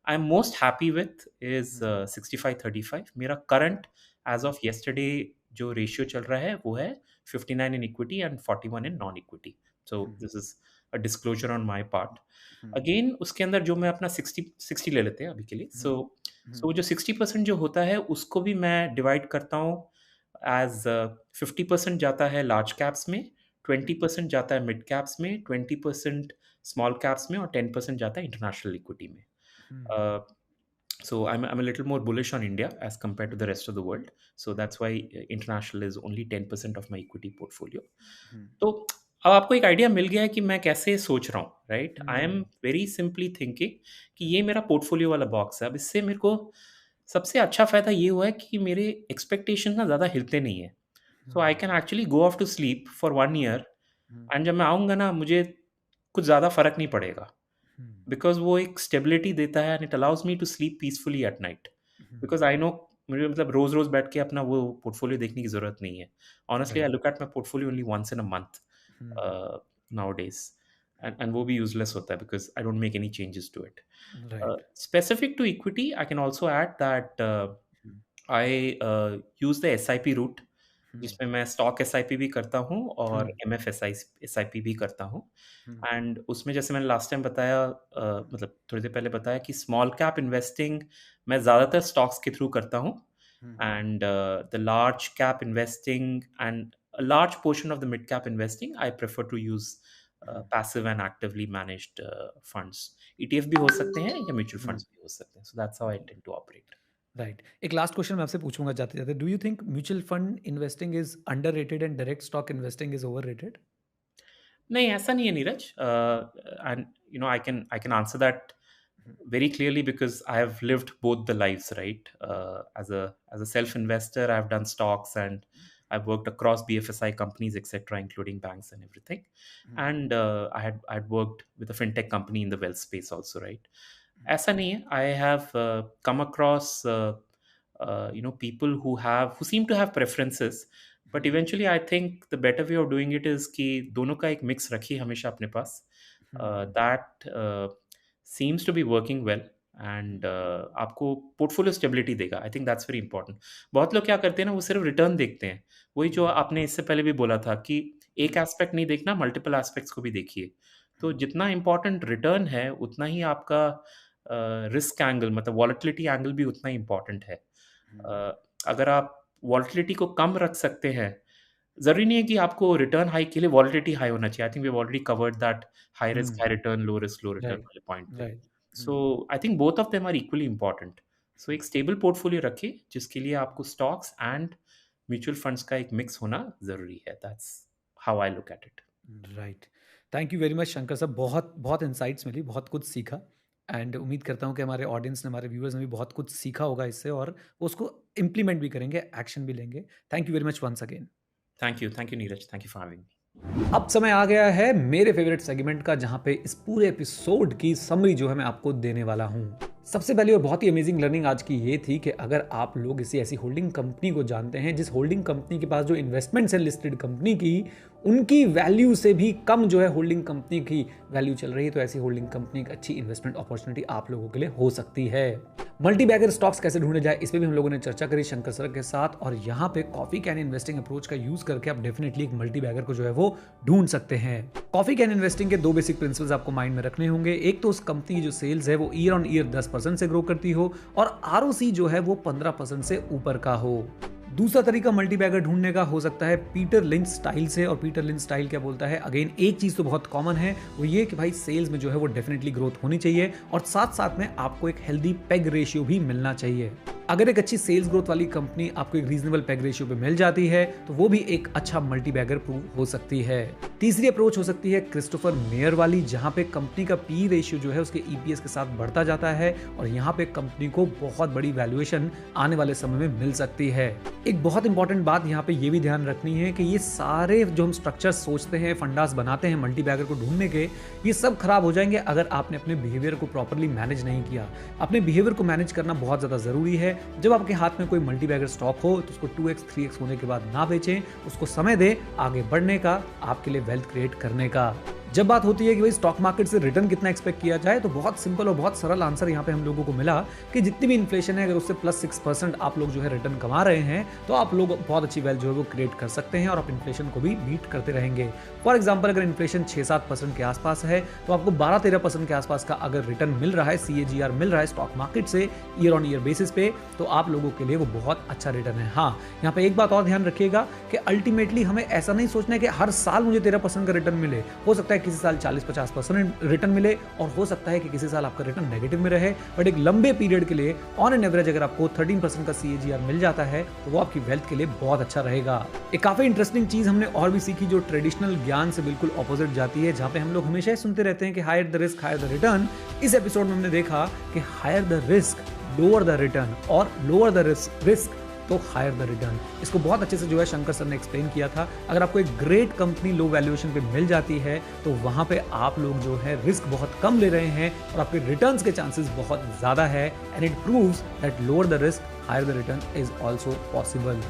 I am most happy with is hmm, 65-35. मेरा करंट एज ऑफ येस्टरडे जो रेशियो चल रहा है वो है 59 in equity and 41 in non equity. So hmm, this is a disclosure on my part. Hmm, again उसके अंदर जो मैं अपना 60 ले लेते हैं अभी के लिए. हुँ, हुँ, सो जो 60% जो होता है उसको भी मैं डिवाइड करता हूँ एज 50% जाता है लार्ज कैप्स में, हुँ, 20% जाता है मिड कैप्स में, 20% स्मॉल कैप्स में, और 10% जाता है इंटरनेशनल इक्विटी में. हुँ, Uh, so I'm a little more bullish on India as compared to the rest of the world. So that's why international is only 10% of my equity portfolio. हुँ, तो अब आपको एक आइडिया मिल गया है कि मैं कैसे सोच रहा हूँ, right? I am hmm, very simply thinking कि ये मेरा पोर्टफोलियो वाला बॉक्स है. अब इससे मेरे को सबसे अच्छा फ़ायदा ये हुआ है कि मेरे एक्सपेक्टेशन ना ज़्यादा हिलते नहीं है. So I hmm, can actually go off to sleep for 1 hmm, year, hmm, and जब मैं आऊँगा ना, मुझे कुछ ज़्यादा फ़र्क नहीं पड़ेगा. हुँ, बिकॉज़ वो एक स्टेबिलिटी देता है, and it allows me to sleep peacefully at night. Hmm, because I know मुझे मतलब रोज़-रोज़ बैठ के अपना वो पोर्टफोलियो देखने की ज़रूरत नहीं है. Honestly I right, look at my portfolio only once in a month hmm, nowadays, and वो भी यूज़लेस होता है because I don't make any changes to it. Right, Specific to equity, I can also add that hmm, I use the SIP route, hmm, जिसमें मैं स्टॉक एसआईपी भी करता हूँ हुँ, और एमएफ एसआईपी भी करता हूँ. हुँ, एंड उसमें जैसे मैंने लास्ट टाइम बताया, मतलब थोड़ी देर पहले बताया कि स्मॉल कैप इन्वेस्टिंग मैं ज़्यादातर स्टॉक्स के थ्रू करता हूँ, hmm, and the large cap investing and a large portion of the mid cap investing, I prefer to use hmm, passive and actively managed funds. ETF भी हो सकते हैं या म्यूचुअल हुँ, फंड्स भी हो सकते हैं. So that's how I tend to operate. राइट। एक लास्ट क्वेश्चन मैं आपसे पूछूँगा जाते-जाते, do you think mutual fund investing is underrated and direct stock investing is overrated? नहीं, ऐसा नहीं है Neeraj. And I can answer that very clearly because I have lived both the lives, right? As a self investor, I've done stocks and I've worked across BFSI companies, etc., including banks and everything. And I had worked with a fintech company in the wealth space also, right? ऐसा नहीं है, I have come across people who seem to have preferences, but eventually I think the better way of doing it is कि दोनों का एक mix रखिए हमेशा अपने पास. That seems to be working well and आपको पोर्टफोलियो स्टेबिलिटी देगा. आई थिंक दैट्स वेरी इंपॉर्टेंट. बहुत लोग क्या करते हैं ना, वो सिर्फ रिटर्न देखते हैं. वही जो आपने इससे पहले भी बोला था कि एक एस्पेक्ट नहीं देखना, मल्टीपल एस्पेक्ट्स को भी देखिए. तो जितना इम्पोर्टेंट रिटर्न है उतना ही आपका रिस्क एंगल, मतलब वॉलेटिलिटी एंगल भी उतना ही इम्पोर्टेंट है. अगर आप वॉलेटिलिटी को कम रख सकते हैं, ज़रूरी नहीं है कि आपको रिटर्न हाई के लिए वॉलेटिलिटी हाई होना चाहिए. I think we have already covered that high risk high return, low risk low return right, वाले पॉइंट पे. Right. So I think both of them are equally important. So एक स्टेबल पोर्टफोलियो रखिए जिसके लिए आपको स्टॉक्स एंड म्यूचुअल फंड्स का एक मिक्स होना ज़रूरी है. That's how I look at it. Right. Thank you very much Shankar साहब. बहुत बहुत इंसाइट्स मिली, बहुत कुछ सीखा. एंड उम्मीद करता हूँ कि हमारे ऑडियंस ने, हमारे व्यूअर्स ने भी बहुत कुछ सीखा होगा इससे, और वो उसको इम्प्लीमेंट भी करेंगे, एक्शन भी लेंगे. Thank you very much once again. Thank you Neeraj, thank you for having me. अब समय आ गया है मेरे फेवरेट सेगमेंट का, जहां पे इस पूरे एपिसोड की समरी जो है मैं आपको देने वाला हूं. सबसे पहली और बहुत ही अमेजिंग लर्निंग आज की ये थी कि अगर आप लोग किसी ऐसी होल्डिंग कंपनी को जानते हैं जिस होल्डिंग कंपनी के पास जो इन्वेस्टमेंट्स है लिस्टेड कंपनी की, उनकी वैल्यू से भी कम जो है होल्डिंग कंपनी की वैल्यू चल रही है, तो ऐसी होल्डिंग कंपनी की अच्छी इन्वेस्टमेंट अपॉर्चुनिटी आप लोगों के लिए हो सकती है. मल्टी बैगर स्टॉक्स कैसे ढूंढे जाए, इस पे भी हम लोगों ने चर्चा करी शंकर सर के साथ, और यहाँ पे कॉफी कैन इन्वेस्टिंग अप्रोच का यूज करके आप डेफिनेटली एक मल्टी बैगर को जो है वो ढूंढ सकते हैं. कॉफी कैन इन्वेस्टिंग के दो बेसिक प्रिंसिपल्स आपको माइंड में रखने होंगे. एक तो उस कंपनी की जो सेल्स है वो ईयर ऑन ईयर 10% से ग्रो करती हो, और आरओसी जो है वो 15% से ऊपर का हो. दूसरा तरीका मल्टी बैगर ढूंढने का हो सकता है पीटर लिंच स्टाइल से. और पीटर लिंच स्टाइल क्या बोलता है, अगेन एक चीज तो बहुत कॉमन है, वो ये कि भाई सेल्स में जो है वो डेफिनेटली ग्रोथ होनी चाहिए, और साथ साथ में आपको एक हेल्दी पेग रेशियो भी मिलना चाहिए. अगर एक अच्छी सेल्स ग्रोथ वाली कंपनी आपको एक रीजनेबल पेग रेशियो पे मिल जाती है, तो वो भी एक अच्छा मल्टी बैगर प्रूव हो सकती है. तीसरी अप्रोच हो सकती है क्रिस्टोफर मेयर वाली, जहां पे कंपनी का पी रेशियो जो है उसके ईपीएस के साथ बढ़ता जाता है, और यहाँ पे कंपनी को बहुत बड़ी वैल्यूएशन आने वाले समय में मिल सकती है. एक बहुत इंपॉर्टेंट बात यहाँ पे ये भी ध्यान रखनी है कि ये सारे जो हम स्ट्रक्चर सोचते हैं, फंडास बनाते हैं मल्टी बैगर को ढूंढने के, ये सब खराब हो जाएंगे अगर आपने अपने बिहेवियर को प्रॉपरली मैनेज नहीं किया. अपने बिहेवियर को मैनेज करना बहुत ज्यादा जरूरी है. जब आपके हाथ में कोई मल्टी बैगर स्टॉक हो तो उसको 2x 3x होने के बाद ना बेचें, उसको समय दें आगे बढ़ने का, आपके लिए वेल्थ क्रिएट करने का. जब बात होती है कि भाई स्टॉक मार्केट से रिटर्न कितना एक्सपेक्ट किया जाए, तो बहुत सिंपल और बहुत सरल आंसर यहाँ पे हम लोगों को मिला कि जितनी भी इन्फ्लेशन है, अगर उससे +6% आप लोग जो है रिटर्न कमा रहे हैं, तो आप लोग बहुत अच्छी वेल्थ जो है वो क्रिएट कर सकते हैं, और आप इन्फ्लेशन को भी बीट करते रहेंगे. फॉर एग्जाम्पल, अगर इन्फ्लेशन 6-7% के आसपास है, तो आपको 12-13% के आसपास का अगर रिटर्न मिल रहा है, CAGR मिल रहा है स्टॉक मार्केट से ईयर ऑन ईयर बेसिस पे, तो आप लोगों के लिए वो बहुत अच्छा रिटर्न है. हाँ, यहाँ पे एक बात और ध्यान रखिएगा कि अल्टीमेटली हमें ऐसा नहीं सोचना है कि हर साल मुझे 13% का रिटर्न मिले. हो सकता है किसी साल 40-50% रिटर्न मिले, और हो सकता है कि किसी साल आपका रिटर्न नेगेटिव में रहे, बट एक लंबे पीरियड के लिए ऑन एन एवरेज अगर आपको 13% का CAGR मिल जाता है, तो वो आपकी वेल्थ के लिए बहुत अच्छा रहेगा. एक काफी इंटरेस्टिंग चीज हमने और भी सीखी, जो ट्रेडिशनल ज्ञान से बिल्कुल ऑपोजिट जाती है, जहां पे हम लोग हमेशा सुनते रहते हैं कि higher the risk higher the return. इस एपिसोड में हमने देखा कि higher the risk lower the return, और लोअर द रिस्क तो हायर द रिटर्न. इसको बहुत अच्छे से जो है शंकर सर ने एक्सप्लेन किया था. अगर आपको एक ग्रेट कंपनी लो वैल्यूएशन पे मिल जाती है, तो वहां पे आप लोग जो है रिस्क बहुत कम ले रहे हैं, और आपके रिटर्न्स के चांसेस बहुत ज्यादा है. And it proves that lower the risk higher the return is also possible.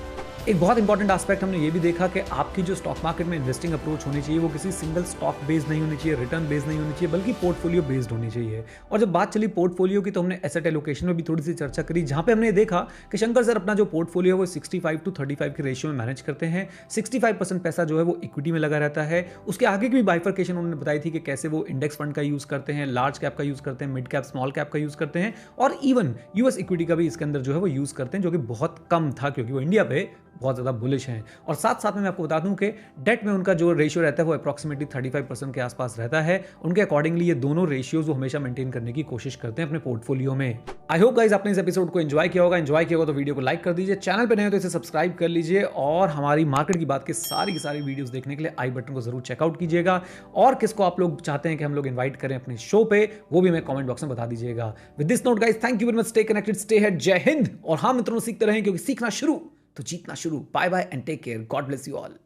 एक बहुत इंपॉर्टेंट एस्पेक्ट हमने ये भी देखा कि आपकी जो स्टॉक मार्केट में इन्वेस्टिंग अप्रोच होनी चाहिए, वो किसी सिंगल स्टॉक बेस्ड नहीं होनी चाहिए, रिटर्न बेस्ड नहीं होनी चाहिए, बल्कि पोर्टफोलियो बेस्ड होनी चाहिए. और जब बात चली पोर्टफोलियो की, तो हमने एसेट एलोकेशन में भी थोड़ी सी चर्चा करी, जहां पे हमने देखा कि शंकर सर अपना जो पोर्टफोलियो है वो 65-35 के रेशियो में मैनेज करते हैं. 65% पैसा जो है वो इक्विटी में लगा रहता है. उसके आगे की भी बाइफर्केशन उन्होंने बताई थी कि कैसे वो इंडेक्स फंड का यूज करते हैं, लार्ज कैप का यूज करते हैं, मिड कैप स्मॉल कैप का यूज करते हैं, और इवन यूएस इक्विटी का भी इसके अंदर जो है वो यूज करते हैं, जो कि बहुत कम था क्योंकि वो इंडिया पे बहुत ज़्यादा बुलिश हैं। और साथ साथ में मैं आपको बता दूं कि डेट में उनका जो रेशियो रहता है वो अप्रॉक्सीमेटली 35% के आसपास रहता है। उनके अकॉर्डिंगली ये दोनों रेशियोज वो हमेशा मेंटेन करने की कोशिश करते हैं अपने पोर्टफोलियो में। आई होप गाइस आपने इस एपिसोड को एंजॉय किया होगा तो वीडियो को लाइक कर दीजिए, चैनल पर नए हो तो इसे सब्सक्राइब कर लीजिए और हमारी मार्केट की बात की सारी वीडियोस देखने के लिए आई बटन को जरूर चेकआउट कीजिएगा। और किसको आप लोग चाहते हैं कि हम लोग इन्वाइट करें अपने शो पे वो भी हमें कमेंट बॉक्स में बता दीजिएगा। With this note guys, thank you very much, stay connected, stay head, जय हिंद। और हाँ मित्रों, सीखते रहें क्योंकि सीखना शुरू तो जीतना शुरू। Bye bye and take care, God bless you all.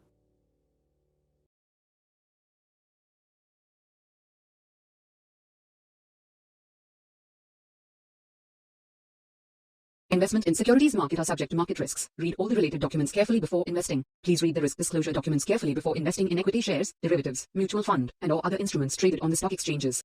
Investment in securities market are subject to market risks. Read all the related documents carefully before investing. Please read the risk disclosure documents carefully before investing in equity shares, derivatives, mutual fund, and or other instruments traded on the stock exchanges.